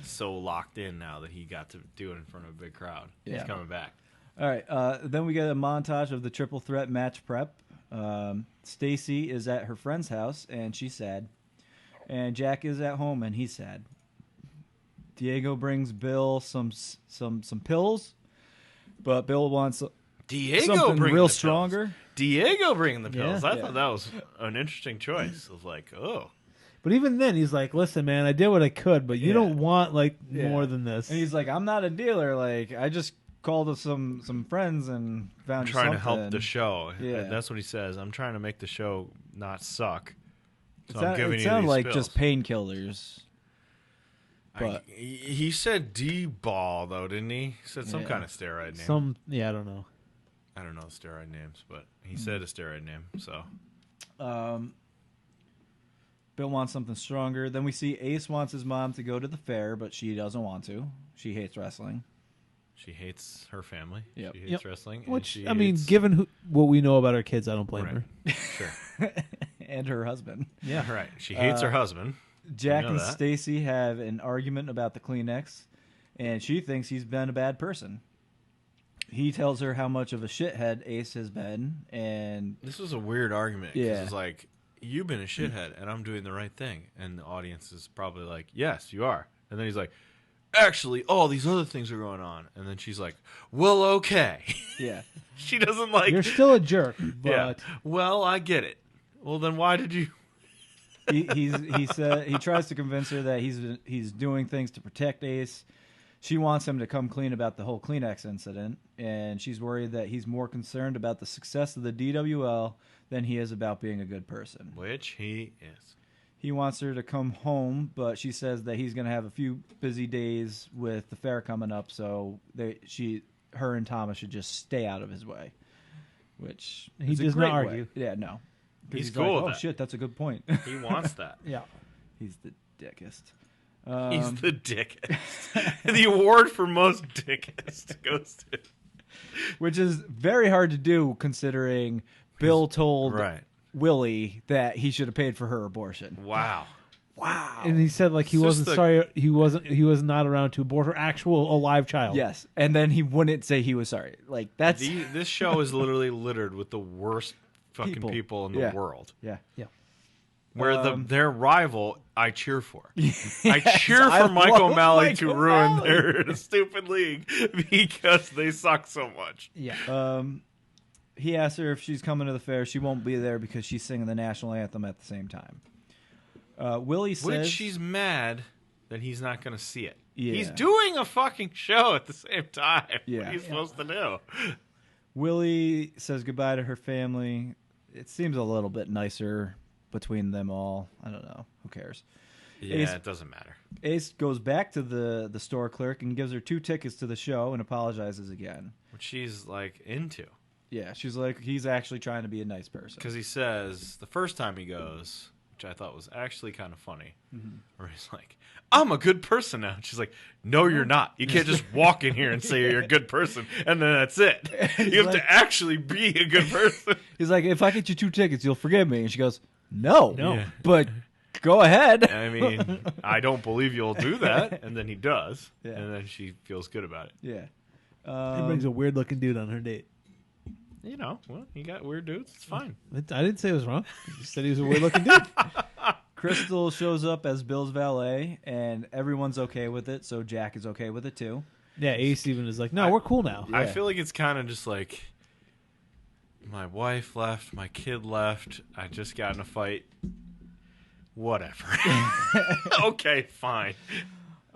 so locked in now that he got to do it in front of a big crowd. Yeah. He's coming back. All right. Then we get a montage of the triple threat match prep. Stacy is at her friend's house, and she's sad. And Jack is at home, and he's sad. Diego brings Bill some pills, but Bill wants something real stronger. Diego bringing the pills. Yeah. I thought that was an interesting choice. I was like, oh. But even then, he's like, listen, man, I did what I could, but you don't want, like, more than this. And he's like, I'm not a dealer. Like, I just called some friends and found I'm trying to something. help the show. Yeah. That's what he says. I'm trying to make the show not suck. So It I'm giving it you sounded these like pills. just painkillers. But he said D-ball, though, didn't he? He said some kind of steroid name. I don't know. I don't know the steroid names, but he said a steroid name, so. Bill wants something stronger. Then we see Ace wants his mom to go to the fair, but she doesn't want to. She hates wrestling. She hates her family. Yep. She hates wrestling. and Which, she I mean, hates- given what we know about our kids, I don't blame Right. her. Sure. And her husband. Yeah. Right. She hates her husband. Jack know and that. Stacy have an argument about the Kleenex, and she thinks he's been a bad person. He tells her how much of a shithead Ace has been, and This was a weird argument. 'Cause Yeah. It's like, you've been a shithead, and I'm doing the right thing. And the audience is probably like, yes, you are. And then he's like, actually, all these other things are going on. And then she's like, well, okay. yeah. She doesn't like... You're still a jerk, but Yeah. Well, I get it. Well, then why did you... he said he tries to convince her that he's doing things to protect Ace. She wants him to come clean about the whole Kleenex incident, and she's worried that he's more concerned about the success of the DWL than he is about being a good person. Which he is. He wants her to come home, but she says that he's going to have a few busy days with the fair coming up, so her and Thomas should just stay out of his way. Which He is a does not great way. argue. Yeah, no. 'Cause He's cool like, with oh that. shit, that's a good point. He wants that. yeah. He's the dickest. He's the dickest. The award for most dickest goes to... Which is very hard to do considering Bill told Right. Willie that he should have paid for her abortion. Wow. Wow. And he said like he It's wasn't just sorry. He was not around to abort her actual alive child. Yes. And then he wouldn't say he was sorry. Like that's This show is literally littered with the worst fucking people in the Yeah. world. yeah. Yeah. Where their rival, I cheer for. I cheer I for Mike love O'Malley Mike to ruin O'Malley. their stupid league because they suck so much. Yeah. He asked her if she's coming to the fair. She won't be there because she's singing the national anthem at the same time. Willie says Which she's mad that he's not going to see it. Yeah. He's doing a fucking show at the same time. Yeah. What are you supposed to do? Willie says goodbye to her family. It seems a little bit nicer between them all. I don't know. Who cares? Yeah, Ace- it doesn't matter. Ace goes back to the store clerk and gives her 2 tickets to the show and apologizes again. What she's like into. Yeah, she's like, he's actually trying to be a nice person. Because he says the first time he goes, which I thought was actually kind of funny, where he's like, I'm a good person now. And she's like, no, you're not. You can't just walk in here and say you're a good person, and then that's it. You have like- to actually be a good person. He's like, if I get you 2 tickets, you'll forgive me. And she goes, no. No. But go ahead. I mean, I don't believe you'll do that. And then he does. Yeah. And then she feels good about it. Yeah. He brings a weird looking dude on her date. You know, well, you got weird dudes. It's fine. I didn't say it was wrong. You said he was a weird looking dude. Crystal shows up as Bill's valet, and everyone's okay with it, so Jack is okay with it too. Yeah, Ace even is like, no, we're cool now. I feel like it's kind of just like my wife left, my kid left, I just got in a fight. Whatever. Okay, fine.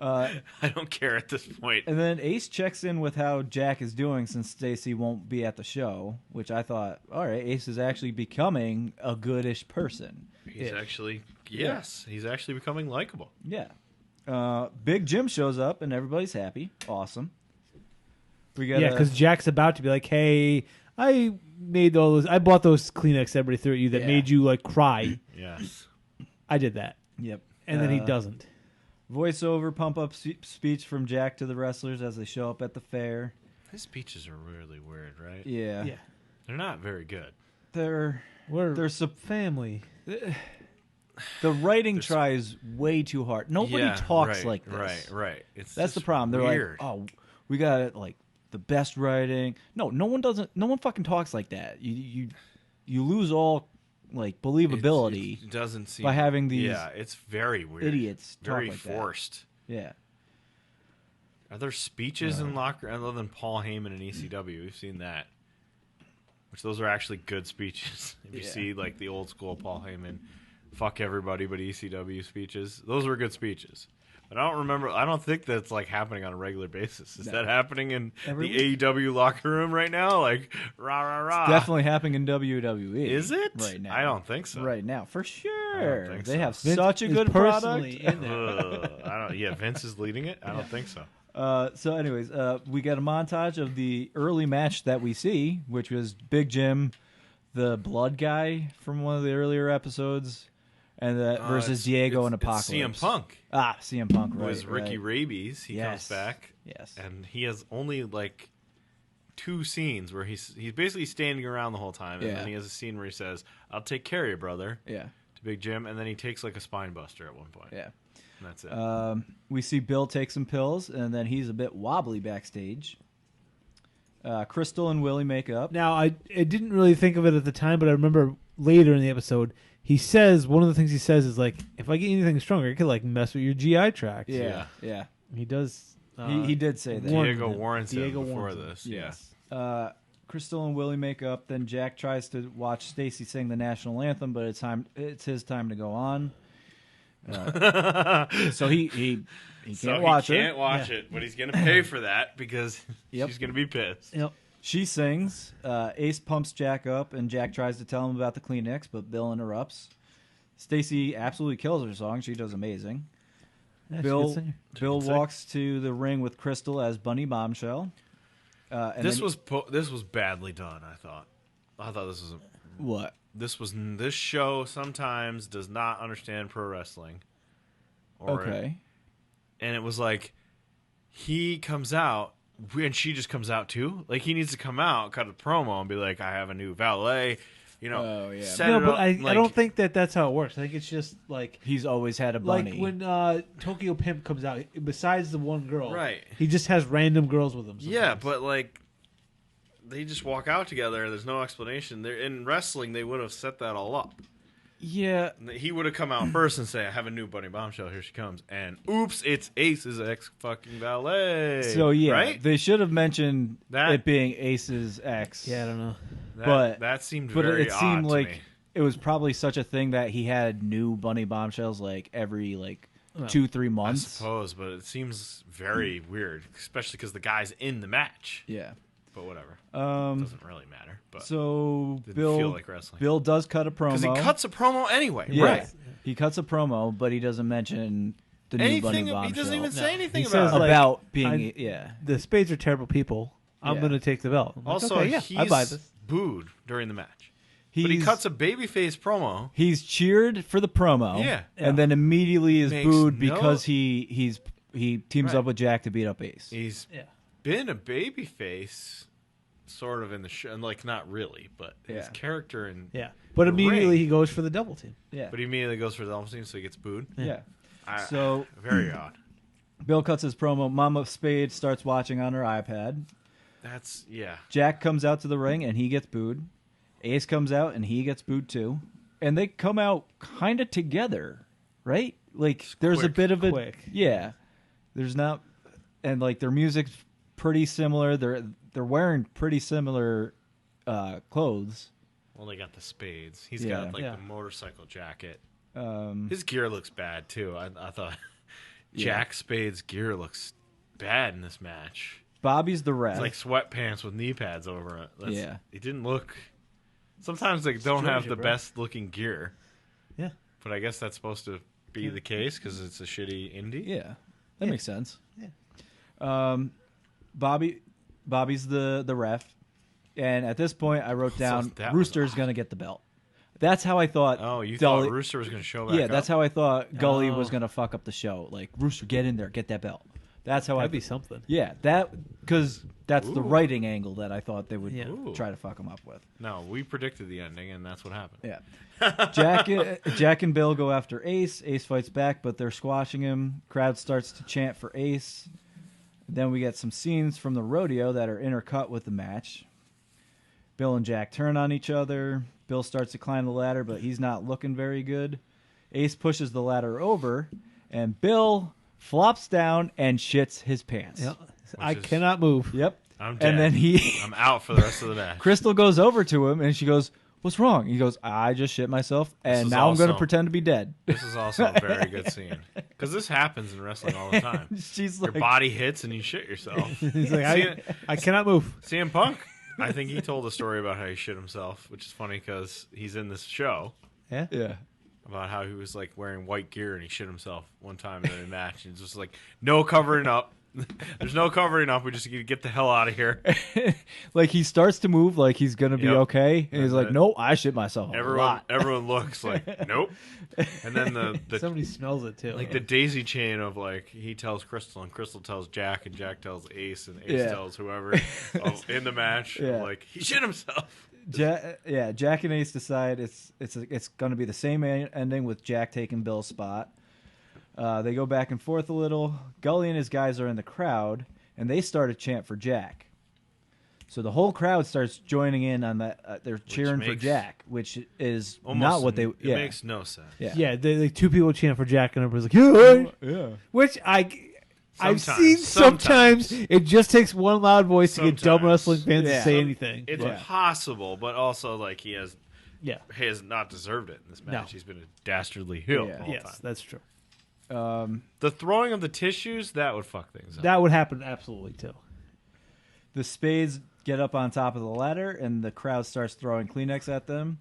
I don't care at this point. And then Ace checks in with how Jack is doing since Stacy won't be at the show, which I thought, all right, Ace is actually becoming a goodish person. He's actually, he's actually becoming likable. Yeah. Big Jim shows up and everybody's happy. Awesome. We got because Jack's about to be like, hey, I bought those Kleenex everybody threw at you that made you like cry. Yes. I did that. Yep. And then he doesn't. Voiceover pump-up speech from Jack to the wrestlers as they show up at the fair. His speeches are really weird, right? Yeah. Yeah. They're not very good. We're family. The writing tries way too hard. Nobody talks like this. Right. That's the problem. They're weird. like, oh, we got like the best writing. No one fucking talks like that. You lose all like believability. It doesn't seem by having these. Yeah, it's very weird. Idiots talk very like forced. That. Yeah. Are there speeches in locker other than Paul Heyman and ECW? We've seen that. Which those are actually good speeches. If you see like the old school Paul Heyman, fuck everybody but ECW speeches, those were good speeches. But I don't think that's like happening on a regular basis. Is that happening in the AEW locker room right now? Like rah rah rah. It's definitely happening in WWE. Is it? Right now. I don't think so. Right now, for sure. I don't think they so. have Vince such a is good personally product. in there. Yeah, Vince is leading it. I don't think so. So anyways, we got a montage of the early match that we see, which was Big Jim, the blood guy from one of the earlier episodes, and versus Diego and Apocalypse. CM Punk. CM Punk, right. Was Ricky Rabies. He comes back. Yes. And he has only like 2 scenes where he's basically standing around the whole time. And then he has a scene where he says, I'll take care of you, brother. Yeah. To Big Jim. And then he takes like a spine buster at one point. Yeah. And that's it. We see Bill take some pills, and then he's a bit wobbly backstage. Crystal and Willie make up. Now, I didn't really think of it at the time, but I remember later in the episode, he says, one of the things he says is like, if I get anything stronger, it could like mess with your GI tract. Yeah. He does. He did say that. Diego warns him before this. Yes. Crystal and Willie make up. Then Jack tries to watch Stacy sing the national anthem, but it's his time to go on. So he can't watch it. He can't watch it, but he's going to pay for that because she's going to be pissed. Yep. She sings. Ace pumps Jack up, and Jack tries to tell him about the Kleenex, but Bill interrupts. Stacy absolutely kills her song. She does amazing. Yeah, Bill walks to the ring with Crystal as Bunny Bombshell. And this was badly done. I thought this was what? This show sometimes does not understand pro wrestling. Okay. And it was like he comes out and she just comes out too. Like he needs to come out, cut a promo, and be like, "I have a new valet." Set no, it but up, I don't think that's how it works. I think it's just like he's always had a bunny. Like when Tokyo Pimp comes out, besides the one girl, right? He just has random girls with him. Sometimes. Yeah, but like they just walk out together. There's no explanation. In wrestling, they would have set that all up. Yeah, he would have come out first and say, "I have a new Bunny Bombshell. Here she comes." And oops, it's Ace's ex fucking valet. So yeah, right? They should have mentioned it being Ace's ex. Yeah, I don't know. That seemed very odd. It seemed like to me. It was probably such a thing that he had new Bunny Bombshells like every 2-3 months. I suppose, but it seems very weird, especially because the guy's in the match. Yeah. But whatever. Doesn't really matter. But so didn't feel like wrestling. Bill does cut a promo. Because he cuts a promo anyway. Yeah. Right. He cuts a promo, but he doesn't mention the new Bunny Bombshell. He doesn't even say anything about being the Spades are terrible people. I'm going to take the belt. Also, okay, he's I buy this. booed during the match. But he cuts a babyface promo. He's cheered for the promo. Yeah. And then immediately is booed because he teams up with Jack to beat up Ace. He's been a babyface sort of in the show, and like not really, but his character and but immediately he goes for the double team. Yeah. But he immediately goes for the double team, so he gets booed. Yeah. So very odd. Bill cuts his promo. Mama Spade starts watching on her iPad. That's Jack comes out to the ring and he gets booed. Ace comes out and he gets booed too. And they come out kind of together right? Like there's a bit of quick. yeah. There's not, and like their music's pretty similar. They're wearing pretty similar clothes. Well, they got the spades. He's got like the motorcycle jacket. His gear looks bad too. I thought Jack Spade's gear looks bad in this match. Bobby's the ref. It's like sweatpants with knee pads over it. Yeah. It didn't look... Sometimes they don't have the best looking gear. Yeah. But I guess that's supposed to be the case because it's a shitty indie. Yeah. That makes sense. Yeah. Bobby's the ref. And at this point, I wrote down Rooster's going to get the belt. That's how I thought. Oh, you thought Rooster was going to show back Yeah, up? that's how I thought Gully was going to fuck up the show. Like, Rooster, get in there, get that belt. That's how That'd be something. Yeah, because that's the writing angle that I thought they would try to fuck him up with. No, we predicted the ending, and that's what happened. Yeah. Jack and Bill go after Ace. Ace fights back, but they're squashing him. Crowd starts to chant for Ace. Then we get some scenes from the rodeo that are intercut with the match. Bill and Jack turn on each other. Bill starts to climb the ladder, but he's not looking very good. Ace pushes the ladder over, and Bill flops down and shits his pants. Yep. I cannot move. Yep. I'm dead. And then I'm out for the rest of the match. Crystal goes over to him, and she goes, "What's wrong?" He goes, "I just shit myself, and now I'm going to pretend to be dead." This is also a very good scene. Because this happens in wrestling all the time. She's Your like, body hits and you shit yourself. He's like, I cannot move. CM Punk, I think he told a story about how he shit himself, which is funny because he's in this show. Yeah? Yeah. About how he was like wearing white gear and he shit himself one time in a match. And it's just like, no covering up. There's no covering up. We just need to get the hell out of here. Like he starts to move like he's going to be okay. And he's like, "Nope, I shit myself a lot." Everyone looks like, nope. And then the somebody smells it too. Like the daisy chain of like he tells Crystal and Crystal tells Jack and Jack tells Ace and Ace tells whoever in the match. Like he shit himself. Jack and Ace decide it's going to be the same ending with Jack taking Bill's spot. They go back and forth a little. Gully and his guys are in the crowd, and they start a chant for Jack. So the whole crowd starts joining in on that. They're cheering for Jack, which is not what they. It makes no sense. Yeah. Like two people chant for Jack, and everybody's like, "Yeah." Which I've seen sometimes. It just takes one loud voice to get dumb wrestling fans to say anything. It's possible, but also like he has not deserved it in this match. No. He's been a dastardly heel the whole yes, time. that's true. The throwing of the tissues, that would fuck things up. That would happen absolutely too. The Spades get up on top of the ladder, and the crowd starts throwing Kleenex at them.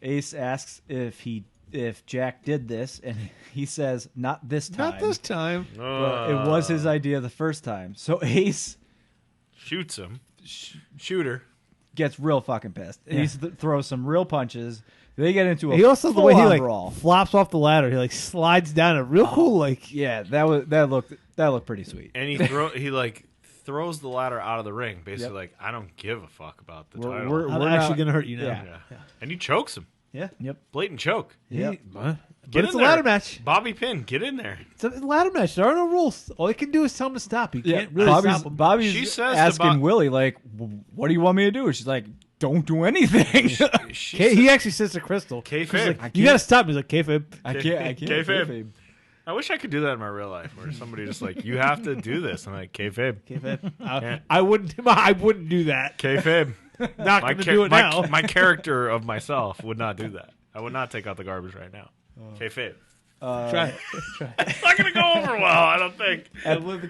Ace asks if Jack did this, and he says, "Not this time." Not this time. But it was his idea the first time. So Ace shoots him. Shooter gets real fucking pissed. Yeah. He throws some real punches. They get into a he also the way he like brawl. Flops off the ladder. He like slides down it real cool. Like that looked pretty sweet. And he like throws the ladder out of the ring, basically like I don't give a fuck about the title. We're actually gonna hurt you now. Yeah. And he chokes him. Yeah. Yep. Blatant choke. Yeah. But it's a ladder match. Bobby Pin, get in there. It's a ladder match. There are no rules. All you can do is tell him to stop. You can't really stop him. Bobby's asking Willie, like, "What do you want me to do?" And she's like, "Don't do anything." He actually says to Crystal, "Kayfabe, like, you got to stop." He's like, "Kayfabe, I can't." Kayfabe. I wish I could do that in my real life, where somebody just like, "You have to do this." I'm like, "Kayfabe, kayfabe." I wouldn't do that. Kayfabe. Not going to do it now. My character of myself would not do that. I would not take out the garbage right now. Kayfabe. Try it. It's not going to go over well, I don't think. Gotta live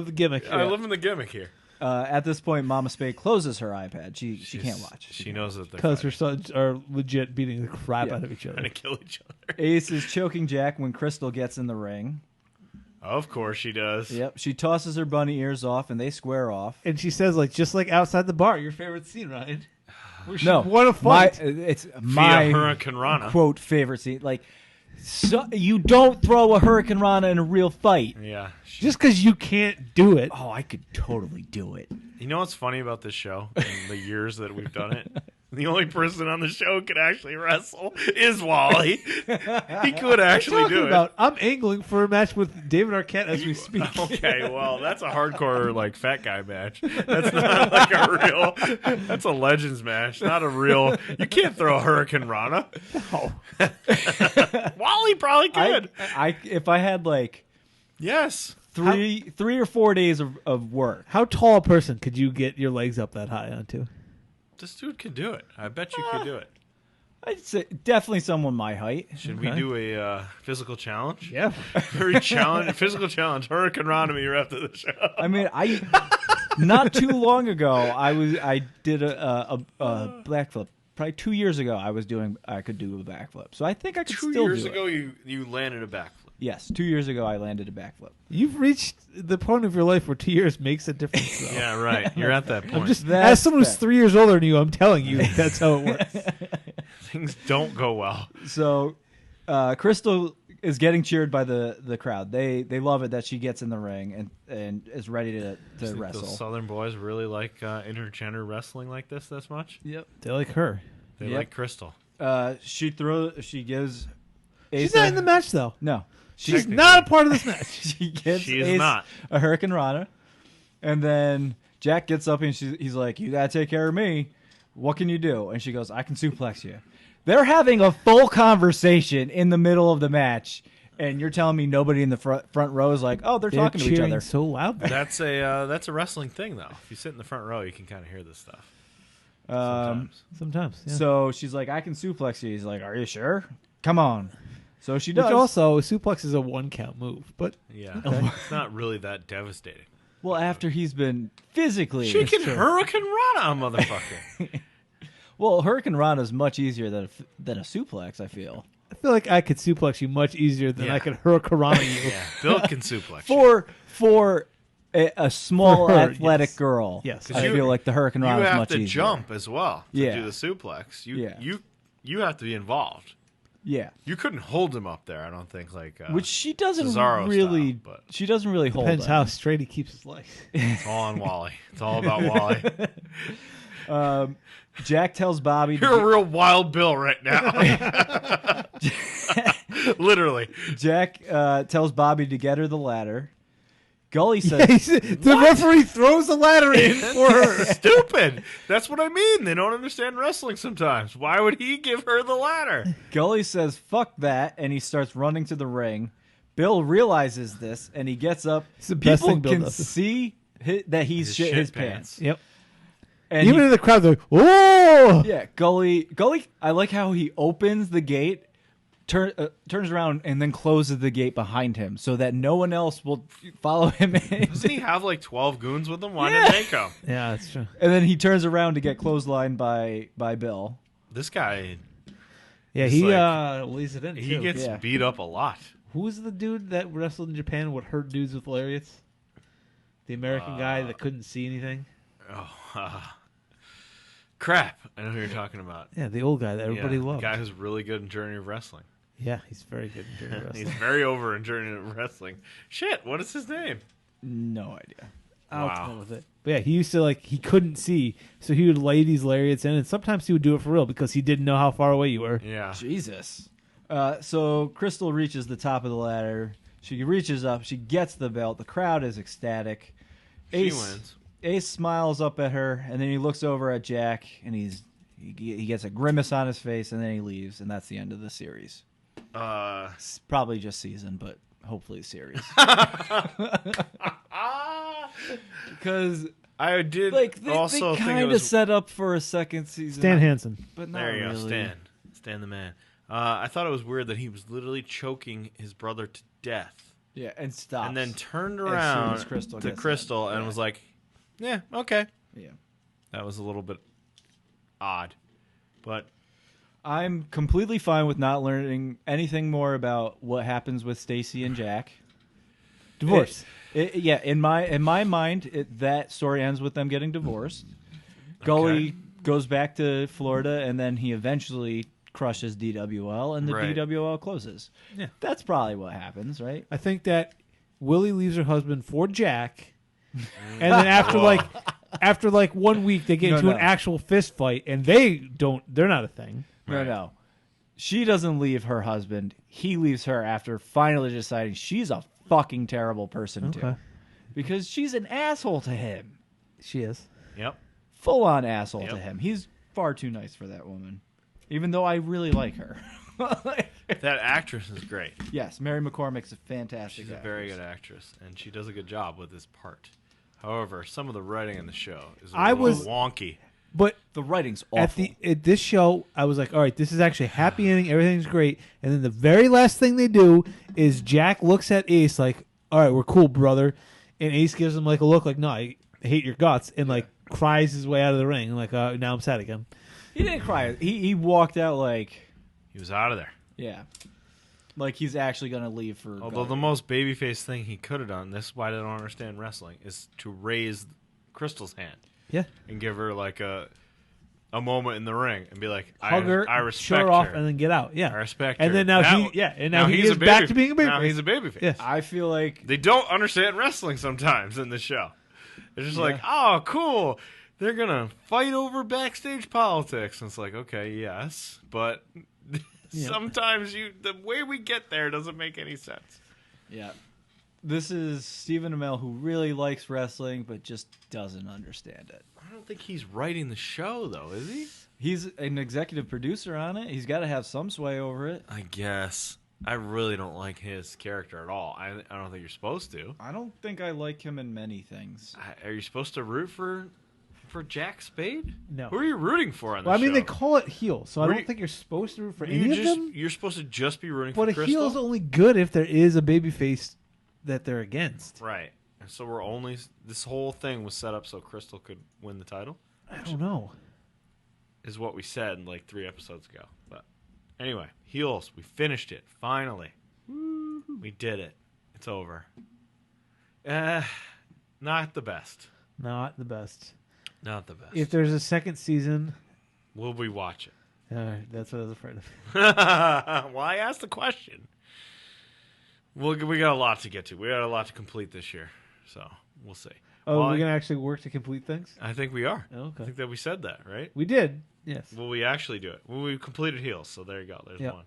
the gimmick. I live in the gimmick here. At this point, Mama Spade closes her iPad. She can't watch. She knows that because her sons are legit beating the crap out of each other. Trying to kill each other. Ace is choking Jack when Crystal gets in the ring. Of course she does. Yep. She tosses her bunny ears off, and they square off. And she says, like, just like outside the bar, your favorite scene, Ryan. No, what a fight! It's my Hurricane Rana quote favorite scene. Like, so you don't throw a Hurricane Rana in a real fight. Yeah, just because you can't do it. Oh, I could totally do it. You know what's funny about this show and the years that we've done it? The only person on the show who can actually wrestle is Wally. He could actually do it. I'm angling for a match with David Arquette as we speak. Okay, well, that's a hardcore like fat guy match. That's not like a real. That's a Legends match, not a real. You can't throw a Hurricane Rana. No. Wally probably could. If I had like yes. three or 4 days of work. How tall a person could you get your legs up that high onto? This dude can do it. I bet you could do it. I'd say definitely someone my height. Should we do a physical challenge? Yeah. Physical challenge. Hurricane Rana me after the show. I mean, not too long ago, I did a backflip. Probably 2 years ago, I could do a backflip. So I think I could still do it. 2 years ago, you landed a backflip. Yes, 2 years ago, I landed a backflip. You've reached the point of your life where 2 years makes a difference. Though. Yeah, right. You're at that point. I'm just as someone who's 3 years older than you, I'm telling you that's how it works. Things don't go well. So, Crystal is getting cheered by the crowd. They love it that she gets in the ring and is ready to wrestle. Those Southern boys really like intergender wrestling like this much. Yep, they like her. They like Crystal. She gives. She's not in the match though. No, she's not a part of this match. She gives she is Ace not a Hurricane Rana, and then Jack gets up and he's like, "You gotta take care of me. What can you do?" And she goes, "I can suplex you." They're having a full conversation in the middle of the match, and you're telling me nobody in the front row is like, "Oh, they're talking to each other." So loud. That's a wrestling thing though. If you sit in the front row, you can kind of hear this stuff. Sometimes. Yeah. So she's like, "I can suplex you." He's like, "Are you sure? Come on." So she does. Which also, a suplex is a 1-count move, but yeah, it's not really that devastating. Well, after he's been physically, she can Hurricane Rana a motherfucker. Well, Hurricane Rana is much easier than a suplex. I feel like I could suplex you much easier than I could Hurricane Rana you. Yeah, Bill can suplex you. For a small athletic girl. Yes, I feel like the Hurricane Rana is much easier. You have to jump as well to do the suplex. You have to be involved. Yeah, you couldn't hold him up there. I don't think which she doesn't Cesaro really. Style, she doesn't really hold. Depends how straight he keeps his legs. It's all on Wally. It's all about Wally. Jack tells Bobby, "You're a real wild Bill right now." Literally. Jack tells Bobby to get her the ladder. Gully says, the referee throws the ladder in for her. Stupid. That's what I mean. They don't understand wrestling sometimes. Why would he give her the ladder? Gully says, "Fuck that," and he starts running to the ring. Bill realizes this, and he gets up. People can see that he's shit his pants. Yep. And even in the crowd, they're like, "Oh!" Yeah, Gully. I like how he opens the gate, turns around, and then closes the gate behind him so that no one else will follow him in. Doesn't he have like 12 goons with him? Why didn't they come? Yeah, that's true. And then he turns around to get clotheslined by Bill. This guy... Yeah, he lays it in, He gets beat up a lot. Who was the dude that wrestled in Japan would hurt dudes with lariats? The American guy that couldn't see anything? Crap. I know who you're talking about. Yeah, the old guy that everybody loved. The guy who's really good in Journey of Wrestling. Yeah, he's very good in Journey of Wrestling. He's very over in Journey of Wrestling. Shit, what is his name? No idea. I'll come up with it. But yeah, he used to he couldn't see, so he would lay these lariats in, and sometimes he would do it for real because he didn't know how far away you were. Yeah. Jesus. So Crystal reaches the top of the ladder. She reaches up. She gets the belt. The crowd is ecstatic. She wins. Ace smiles up at her, and then he looks over at Jack, and he gets a grimace on his face, and then he leaves, and that's the end of the series. It's probably just season, but hopefully series. Because I did they kind of set up for a second season. Stan Hansen. But not there you really. go, Stan the man. I thought it was weird that he was literally choking his brother to death. Yeah, and stopped. And then turned around to Crystal and was like, yeah, okay. Yeah. That was a little bit odd. But I'm completely fine with not learning anything more about what happens with Stacy and Jack. Divorce. In my mind, that story ends with them getting divorced. Gully goes back to Florida, and then he eventually crushes DWL, and the DWL closes. Yeah, that's probably what happens, right? I think that Willie leaves her husband for Jack, and then after like after like 1 week, they get into an actual fist fight, and they're not a thing. No. She doesn't leave her husband. He leaves her after finally deciding she's a fucking terrible person too. Because she's an asshole to him. She is. Yep. Full on asshole to him. He's far too nice for that woman. Even though I really like her. That actress is great. Yes, Mary McCormick's a fantastic She's a very good actress, and she does a good job with this part. However, some of the writing in the show is a little wonky. But the writing's awful. At this show, I was like, all right, this is actually a happy ending. Everything's great. And then the very last thing they do is Jack looks at Ace like, all right, we're cool, brother. And Ace gives him like a look like, no, I hate your guts. And like cries his way out of the ring. Like, now I'm sad again. He didn't cry. He walked out like... He was out of there. Yeah. Like he's actually going to leave for... Although the most babyface thing he could have done, this is why I don't understand wrestling, is to raise Crystal's hand. Yeah. And give her like a moment in the ring and be like, hug her, I respect show her her off, and then get out. Yeah. I respect her. And then now he is back to being a babyface. Now he's a babyface. Yes. I feel like... They don't understand wrestling sometimes in the show. They're just like, oh, cool. They're going to fight over backstage politics. And it's like, okay, yes. But sometimes the way we get there doesn't make any sense. Yeah. This is Stephen Amell, who really likes wrestling, but just doesn't understand it. I don't think he's writing the show, though, is he? He's an executive producer on it. He's got to have some sway over it. I guess. I really don't like his character at all. I don't think you're supposed to. I don't think I like him in many things. Are you supposed to root for Jack Spade? No. Who are you rooting for on the show? I mean, they call it heel, so I don't think you're supposed to root for any of them. You're supposed to just be rooting but for a Crystal? heel is only good if there is a babyface that they're against. Right. And so this whole thing was set up so Crystal could win the title? I don't know. Is what we said like 3 episodes ago. But anyway, heels. We finished it. Finally. Woo-hoo. We did it. It's over. Not the best. Not the best. Not the best. If there's a second season... Will we watch it? That's what I was afraid of. Well, I asked the question. We got a lot to get to. We got a lot to complete this year. So, we'll see. Oh, we're going to actually work to complete things? I think we are. Oh, okay. I think that we said that, right? We did, yes. Will we actually do it? Well, we completed heels, so there you go. There's Yep. one.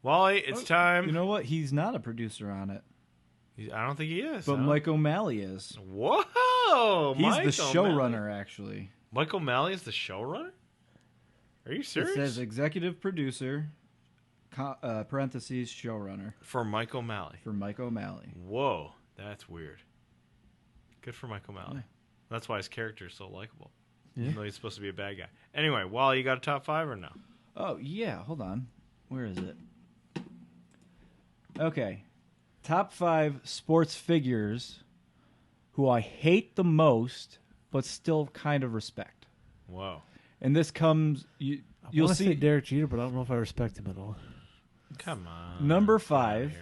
Wally, it's time. You know what? He's not a producer on it. I don't think he is. But Mike O'Malley is. Whoa! He's Mike the showrunner, actually. Mike O'Malley is the showrunner? Are you serious? It says executive producer, parentheses, showrunner. For Mike O'Malley. For Mike O'Malley. Whoa, that's weird. Good for Mike O'Malley. Yeah. That's why his character is so likable. Yeah. Even though he's supposed to be a bad guy. Anyway, Wally, you got a top 5 or no? Oh, yeah. Hold on. Where is it? Okay. Top 5 sports figures who I hate the most, but still kind of respect. Whoa. And this comes... You'll see say Derek Jeter, but I don't know if I respect him at all. Come on. Number 5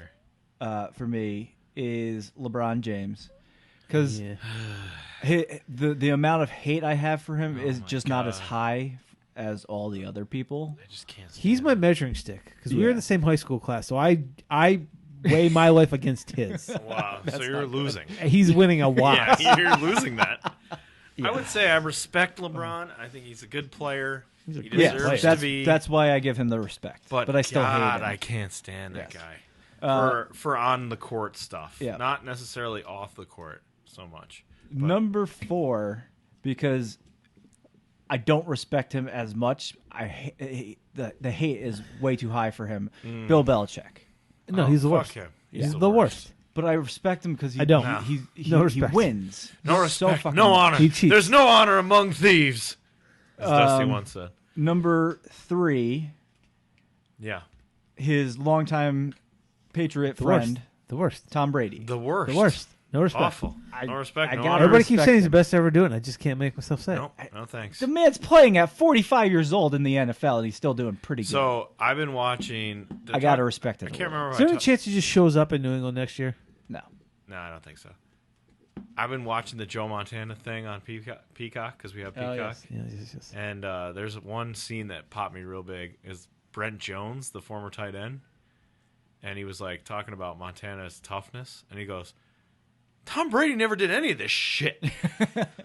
for me is LeBron James. Because the amount of hate I have for him is just not as high as all the other people. I just can't stand He's my measuring stick because we were in the same high school class, so I weigh my life against his. Wow, so you're losing. He's winning a lot. Yeah, you're losing that. Yeah. I would say I respect LeBron. I think he's a good player. He deserves to be. That's why I give him the respect. But I still hate him. I can't stand that guy. For on the court stuff. Yeah. Not necessarily off the court so much. But. Number 4, because I don't respect him as much. The hate is way too high for him. Bill Belichick. No, he's the worst. Him. He's the worst. But I respect him because he wins. No respect. No honor. He cheats. There's no honor among thieves. As Dusty once said. Number 3. Yeah. His longtime Patriot friend. The worst. Tom Brady. The worst. The worst. No respect. Awful. No respect. No honor. Everybody keeps saying he's the best to ever do it, and I just can't make myself say it. No thanks. The man's playing at 45 years old in the NFL, and he's still doing pretty good. So I've been watching. I gotta respect it. I can't remember. Is there any chance he just shows up in New England next year? No. No, I don't think so. I've been watching the Joe Montana thing on Peacock because we have Peacock. Yes. And there's one scene that popped me real big. Is Brent Jones, the former tight end, and he was like talking about Montana's toughness, and he goes, Tom Brady never did any of this shit.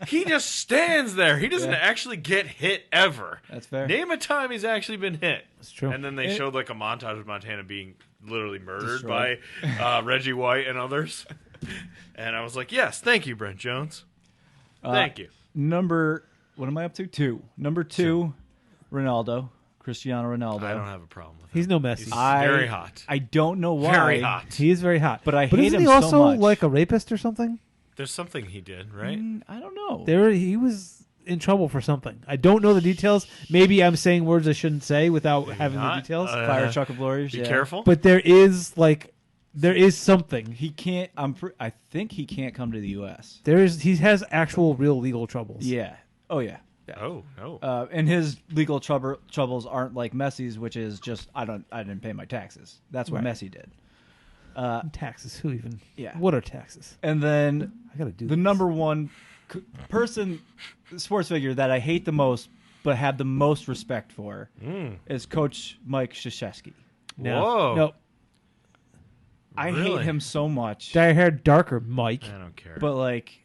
He just stands there. He doesn't actually get hit ever. That's fair. Name a time he's actually been hit. That's true. And then they showed like a montage of Montana being literally murdered by Reggie White and others. And I was like, yes, thank you, Brent Jones. Thank you. What am I up to? 2. Number 2, Ronaldo. Cristiano Ronaldo. I don't have a problem with him. He's no Messi. He's very hot. I don't know why. Very hot. He is very hot. But I but hate isn't him he also so much. like a rapist or something? There's something he did, right? I don't know. He was in trouble for something. I don't know the details. Maybe I'm saying words I shouldn't say without having the details. Fire truck of lawyers. Be careful. But there is something. He can't. I think he can't come to the U.S. He has actual real legal troubles. Yeah. Oh yeah. Oh no. And his legal troubles aren't like Messi's, which is just I didn't pay my taxes. That's what Right. Messi did. Taxes. Who even? Yeah. What are taxes? And then I gotta do the this. number one sports figure that I hate the most, but have the most respect for, is Coach Mike Krzyzewski. No. Whoa. No. I Really? hate him so much. Dye your hair darker, Mike. I don't care. But like,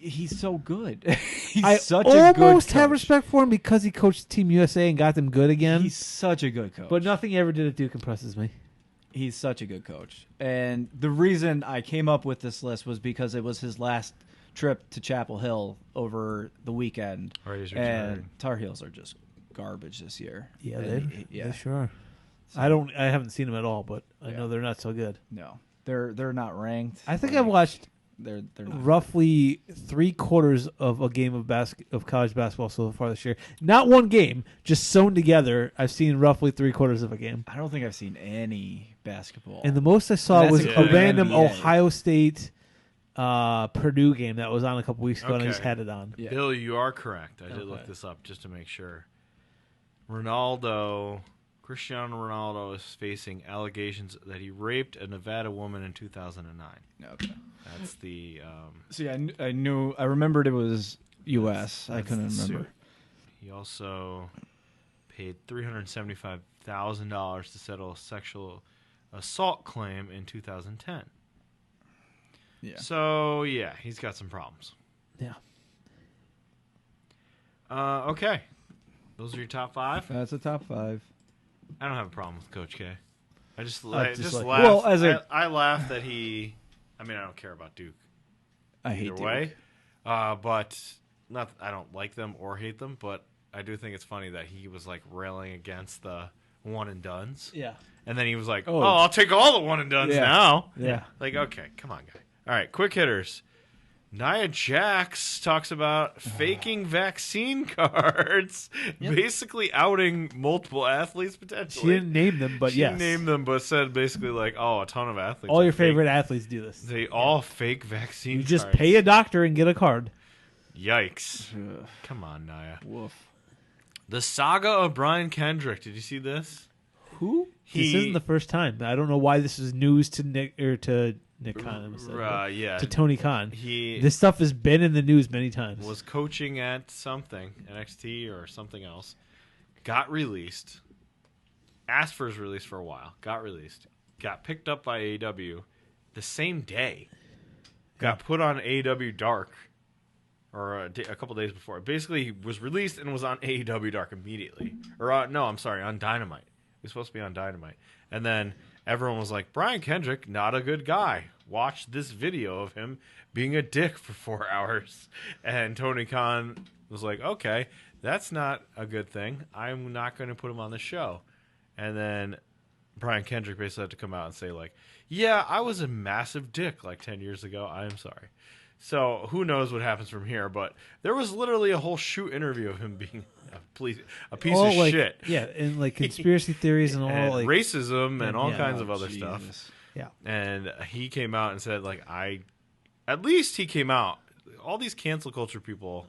he's so good. He's such a good I coach. almost have respect for him because he coached Team USA and got them good again. He's such a good coach. But nothing he ever did at Duke impresses me. He's such a good coach. And the reason I came up with this list was because it was his last trip to Chapel Hill over the weekend. Right, he's and retiring. Tar Heels are just garbage this year. Yeah, And they sure are. I haven't seen them at all, but I know they're not so good. No, they're not ranked. I think I've watched They're not. roughly 3/4 of a game of college basketball so far this year. Not one game, just sewn together. I've seen roughly 3/4 of a game. I don't think I've seen any basketball. And the most I saw That's was a including random NBA. Ohio State Purdue game that was on a couple weeks ago, and I just Okay. had it on. Yeah. Bill, you are correct. I did Okay. look this up just to make sure. Cristiano Ronaldo is facing allegations that he raped a Nevada woman in 2009. Okay. That's the See, I remembered it was U.S. I that's couldn't the remember. suit. He also paid $375,000 to settle a sexual assault claim in 2010. Yeah. So, yeah, he's got some problems. Yeah. Okay. Those are your top 5? That's a top 5. I don't have a problem with Coach K. I just just laughed. like- Well, as a- I laughed that he. I mean, I don't care about Duke I hate either Duke. way, but not. I don't like them or hate them, but I do think it's funny that he was like railing against the one and dones, Yeah. and then he was like, Oh. "Oh, I'll take all the one and dones Yeah. now." Yeah. Like, okay, come on, guy. All right, quick hitters. Nia Jax talks about faking vaccine cards, basically outing multiple athletes potentially. She didn't name them, but She yes. named them, but said basically like, oh, a ton of athletes. All are your fake. favorite athletes do this. They all fake vaccine You just cards. pay a doctor and get a card. Yikes. Ugh. Come on, Naya. Woof. The Saga of Brian Kendrick. Did you see this? Who? This isn't the first time. I don't know why this is news to Nick Khan. I almost said, Yeah. to Tony Khan. He This stuff has been in the news many times. was coaching at something, NXT or something else. Got released. Asked for his release for a while. Got released. Got picked up by AEW the same day. Got put on AEW Dark. Or a couple days before. Basically, he was released and was on AEW Dark immediately. Or, no, I'm sorry, on Dynamite. He was supposed to be on Dynamite. And then everyone was like, Brian Kendrick, not a good guy. Watch this video of him being a dick for 4 hours. And Tony Khan was like, okay, that's not a good thing. I'm not going to put him on the show. And then Brian Kendrick basically had to come out and say, like, yeah, I was a massive dick like 10 years ago. I am sorry. So who knows what happens from here? But there was literally a whole shoot interview of him being a piece All, of like, shit. Yeah, and like conspiracy theories and all And like racism and all yeah. kinds of Oh, other Jesus. stuff. yeah. And he came out and said, like, at least he came out. All these cancel culture people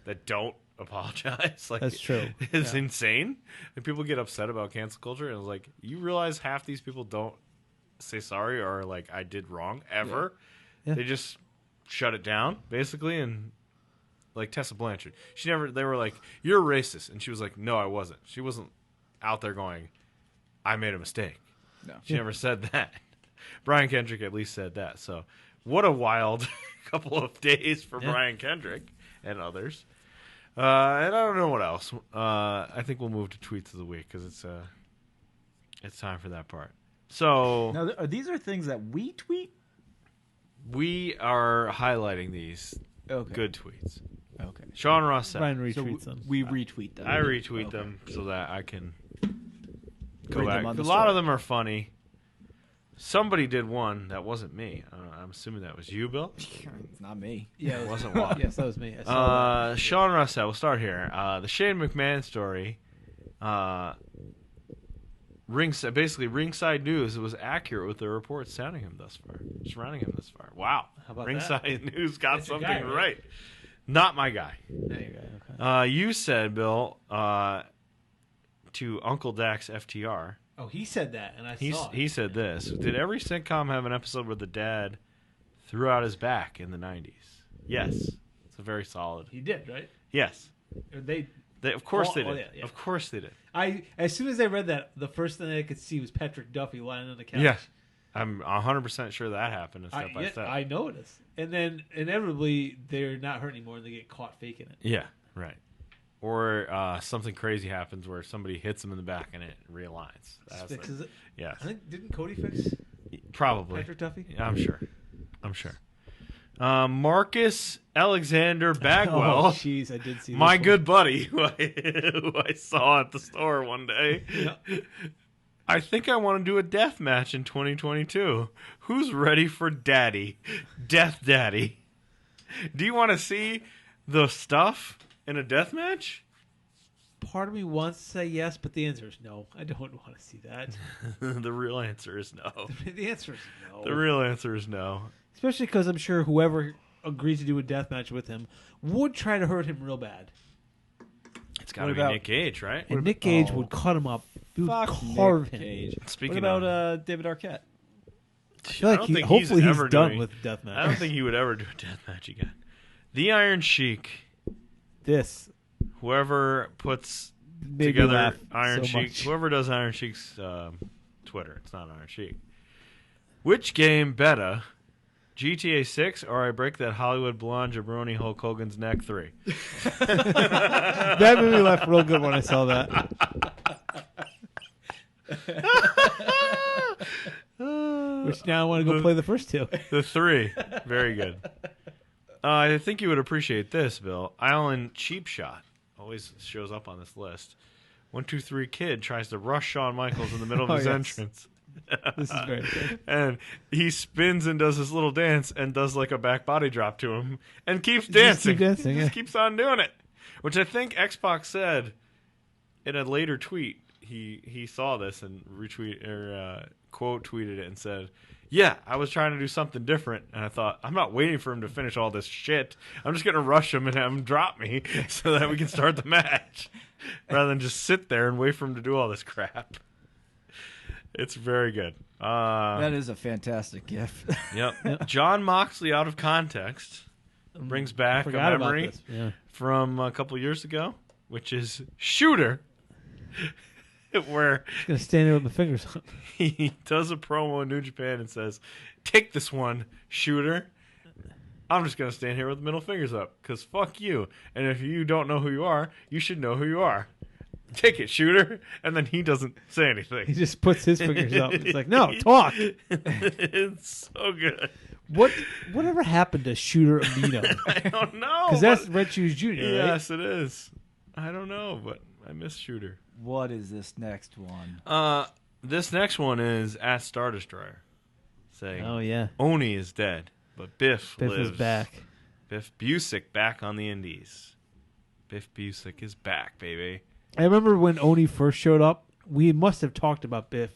that don't apologize, like, That's true. It's insane. And people get upset about cancel culture. And it's like, you realize half these people don't say sorry or like, I did wrong ever. Yeah. They just shut it down, basically. And like Tessa Blanchard, they were like, you're a racist. And she was like, no, I wasn't. She wasn't out there going, I made a mistake. No. She never said that. Brian Kendrick at least said that. So what a wild couple of days for Brian Kendrick and others. And I don't know what else. I think we'll move to tweets of the week because it's time for that part. So now, these are things that we tweet? We are highlighting these good tweets. Okay. Sean Ross said. Brian retweets them. We retweet them. I retweet them so that I can go Read back. them on the A lot story. of them are funny. Somebody did one that wasn't me. I'm assuming that was you, Bill. It's not me. Yeah, It wasn't Walt. Yes, that was me. I saw that. Sean Russell. We'll start here. The Shane McMahon story. Basically, Ringside News was accurate with the reports surrounding him thus far. Wow. How about Ringside News got That's your something guy, right? right? Not my guy. There you go. Okay. You said, Bill, to Uncle Dax FTR. Oh, he said that, and I saw it. He said this. Did every sitcom have an episode where the dad threw out his back in the 90s? Yes. It's a very solid. He did, right? Yes. They Of course they Oh, did. yeah. Of course they did. as soon as I read that, the first thing I could see was Patrick Duffy lying on the couch. Yeah. I'm 100% sure that happened in Step by Step. I noticed. And then inevitably they're not hurt anymore and they get caught faking it. Yeah, right. Or something crazy happens where somebody hits him in the back and it realigns. Fixes it. Yes. I think didn't Cody fix Probably. Patrick Duffy? Yeah, I'm sure. Marcus Alexander Bagwell. Oh, jeez, I did see this My one. good buddy who I saw at the store one day. Yeah. I think I want to do a death match in 2022. Who's ready for Daddy? Death Daddy. Do you want to see the stuff in a death match? Part of me wants to say yes, but the answer is no. I don't want to see that. The real answer is no. The answer is no. The real answer is no. Especially because I'm sure whoever agrees to do a death match with him would try to hurt him real bad. It's got to be about- Nick Gage, right? And Nick Gage Oh. would cut him up. He would Fuck carve Nick him. Cage. Speaking What about of, David Arquette? I feel like I don't think hopefully he's ever done doing- with death match. I don't think he would ever do a death match again. The Iron Sheik. This Whoever puts made me together laugh Iron so Sheik, much. whoever does Iron Sheik's Twitter, it's not Iron Sheik. Which game better, GTA 6 or I break that Hollywood blonde jabroni Hulk Hogan's neck 3? That made me laugh real good when I saw that. Which now I want to go play the first two. The 3, very good. I think you would appreciate this, Bill. Island Cheap Shot always shows up on this list. 1-2-3 Kid tries to rush Shawn Michaels in the middle of Oh, his yes. entrance. This is very good. And he spins and does his little dance and does like a back body drop to him and keeps dancing. keep dancing, He yeah. just keeps on doing it. Which I think X-Pac said in a later tweet. He saw this and quote tweeted it and said, "Yeah, I was trying to do something different, and I thought I'm not waiting for him to finish all this shit. I'm just gonna rush him and have him drop me so that we can start the match, rather than just sit there and wait for him to do all this crap." It's very good. That is a fantastic gif. Yep. John Moxley out of context brings back a Forgot about memory this. Yeah. from a couple years ago, which is Shooter, where Just gonna stand there with my fingers up. he does a promo in New Japan and says, "Take this one, Shooter. I'm just going to stand here with the middle fingers up because fuck you. And if you don't know who you are, you should know who you are. Take it, Shooter." And then he doesn't say anything. He just puts his fingers up. It's like, no, talk. It's so good. Whatever happened to Shooter Amino? I don't know. Because that's but- Red Shoes Jr., right? Yes, it is. I don't know, but I miss Shooter. What is this next one? This next one is at Star Destroyer, saying, Oh, yeah. Oni is dead, but Biff lives. is back. Biff Busick back on the indies. Biff Busick is back, baby. I remember when Oni first showed up, we must have talked about Biff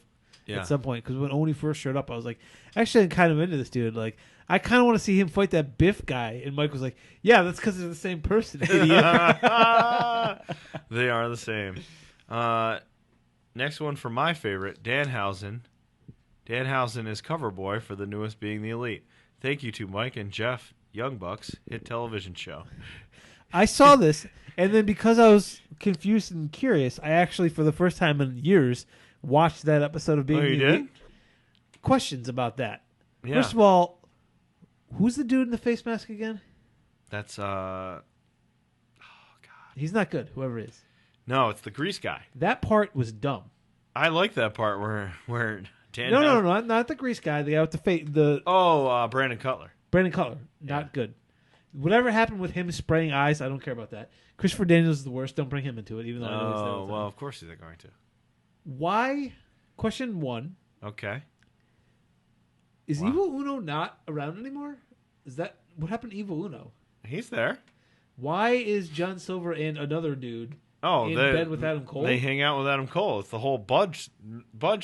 Yeah. at some point. Because when Oni first showed up, I was like, actually, I'm kind of into this dude. Like, I kind of want to see him fight that Biff guy. And Mike was like, yeah, that's because they're the same person, idiot. They are the same. Next one for my favorite, Danhausen. Danhausen is cover boy for the newest Being the Elite. Thank you to Mike and Jeff Young Bucks hit television show. I saw this, and then because I was confused and curious, I actually, for the first time in years, watched that episode of Being Oh, you the did? Elite. questions about that. Yeah. First of all, who's the dude in the face mask again? That's He's not good, whoever it is. no, it's the grease guy. That part was dumb. I like that part where Dan. No, not the grease guy. The guy with the face. Brandon Cutler. Brandon Cutler, not good. Whatever happened with him spraying eyes, I don't care about that. Christopher Daniels is the worst. Don't bring him into it, even though I know he's there. Oh, well, of course he's going to. Why? Question 1. Okay. Is Evil Uno not around anymore? Is that what happened to Evil Uno? He's there. Why is John Silver and another dude in they, bed with Adam Cole? They hang out with Adam Cole. It's the whole Budge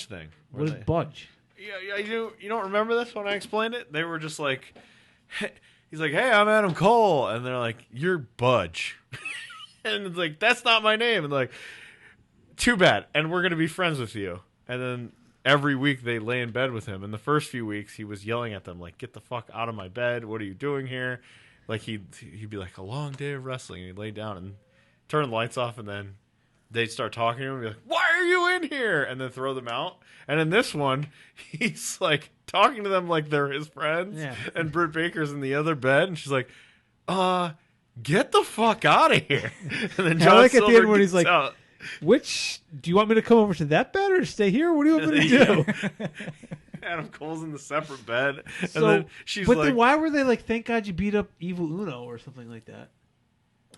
thing. What is Budge? Yeah, you don't remember this when I explained it? They were just like, he's like, hey, I'm Adam Cole. And they're like, you're Budge. And it's like, that's not my name. And they're like, too bad. And we're going to be friends with you. And then every week they lay in bed with him. In the first few weeks, he was yelling at them, like, get the fuck out of my bed. What are you doing here? Like, he'd be like, a long day of wrestling. And he'd lay down and turn the lights off. And then they'd start talking to him and be like, why are you in here? And then throw them out. And in this one, he's like talking to them like they're his friends. Yeah. And Britt Baker's in the other bed. And she's like, get the fuck out of here. And then John I like at the Silver end when he's gets like, out. which, do you want me to come over to that bed or stay here? What do you want me to do? Adam Cole's in the separate bed. And So, then she's but like, then why were they like, thank God you beat up Evil Uno or something like that?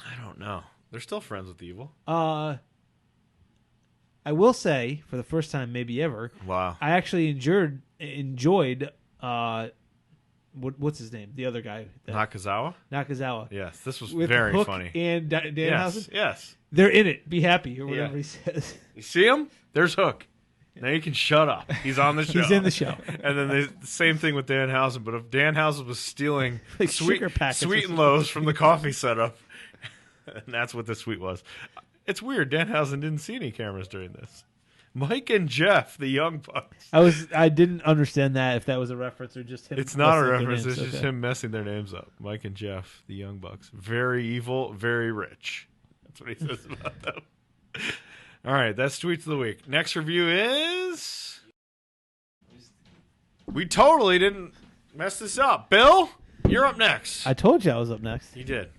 I don't know. They're still friends with Evil. I will say, for the first time maybe ever, Wow. I actually enjoyed what's his name? The other guy. Nakazawa? Nakazawa. Yes, this was With very Hook funny. and Danhausen. Yes. They're in it. Be happy or whatever Yeah. he says. You see him? There's Hook. Now you can shut up. He's on the show. He's in the show. And then the same thing with Danhausen, but if Danhausen was stealing Like sugar packets or sweet and lows from the coffee setup, and that's what the sweet was. It's weird. Danhausen didn't see any cameras during this. Mike and Jeff, the Young Bucks. I didn't understand that, if that was a reference or just him. It's not a messing their reference. names. It's just him messing their names up. Mike and Jeff, the Young Bucks. Very evil, very rich. That's what he says about them. All right, that's Tweets of the Week. Next review is... We totally didn't mess this up. Bill, you're up next. I told you I was up next. You did.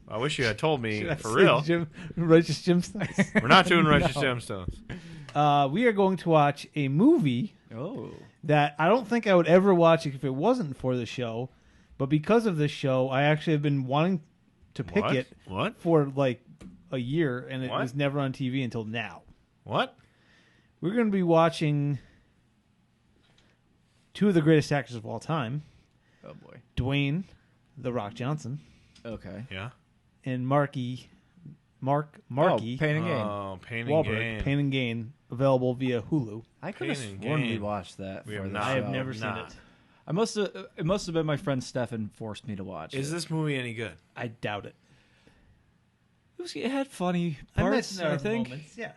I wish you had told me Should I for say real. Righteous Gemstones. We're not doing Righteous Gemstones. We are going to watch a movie that I don't think I would ever watch if it wasn't for the show. But because of this show, I actually have been wanting to pick it for like a year, and it was never on TV until now. What? We're going to be watching two of the greatest actors of all time. Oh, boy. Dwayne The Rock Johnson. Okay. Yeah. And Marky. Oh, Pain and Gain. Oh, Pain and Wahlberg, Gain. Pain and Gain, available via Hulu. I could have Pain and sworn we Gain. watched that. We for have the not. I have show. never seen Not. it. It must have been my friend Stefan forced me to watch Is it. this movie any good? I doubt it. It had funny parts, I think. Moments, yeah.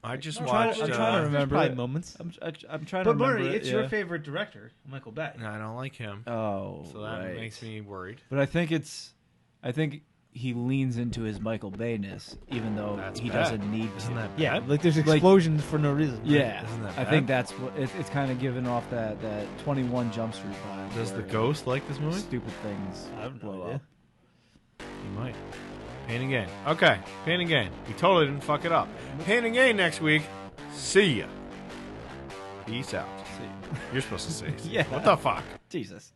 I just I'm watched... trying to remember Probably it. moments. I'm trying But to remember Murray, it, it's yeah. your favorite director, Michael Bay. I don't like him. Oh, So that right. makes me worried. But I think he leans into his Michael Bay-ness, even though That's he bad. doesn't need Isn't to. that Yeah, bad? like there's explosions for no reason. Yeah, Isn't that I bad? think that's what it's kind of giving off that 21 Jump Street vibe. Does the where ghost like this movie? stupid things I have no blow idea. up? You might. Pain and Gain. Okay, Pain and Gain. We totally didn't fuck it up. Pain and Gain next week. See ya. Peace out. See. You're supposed to say. Yeah. What the fuck? Jesus.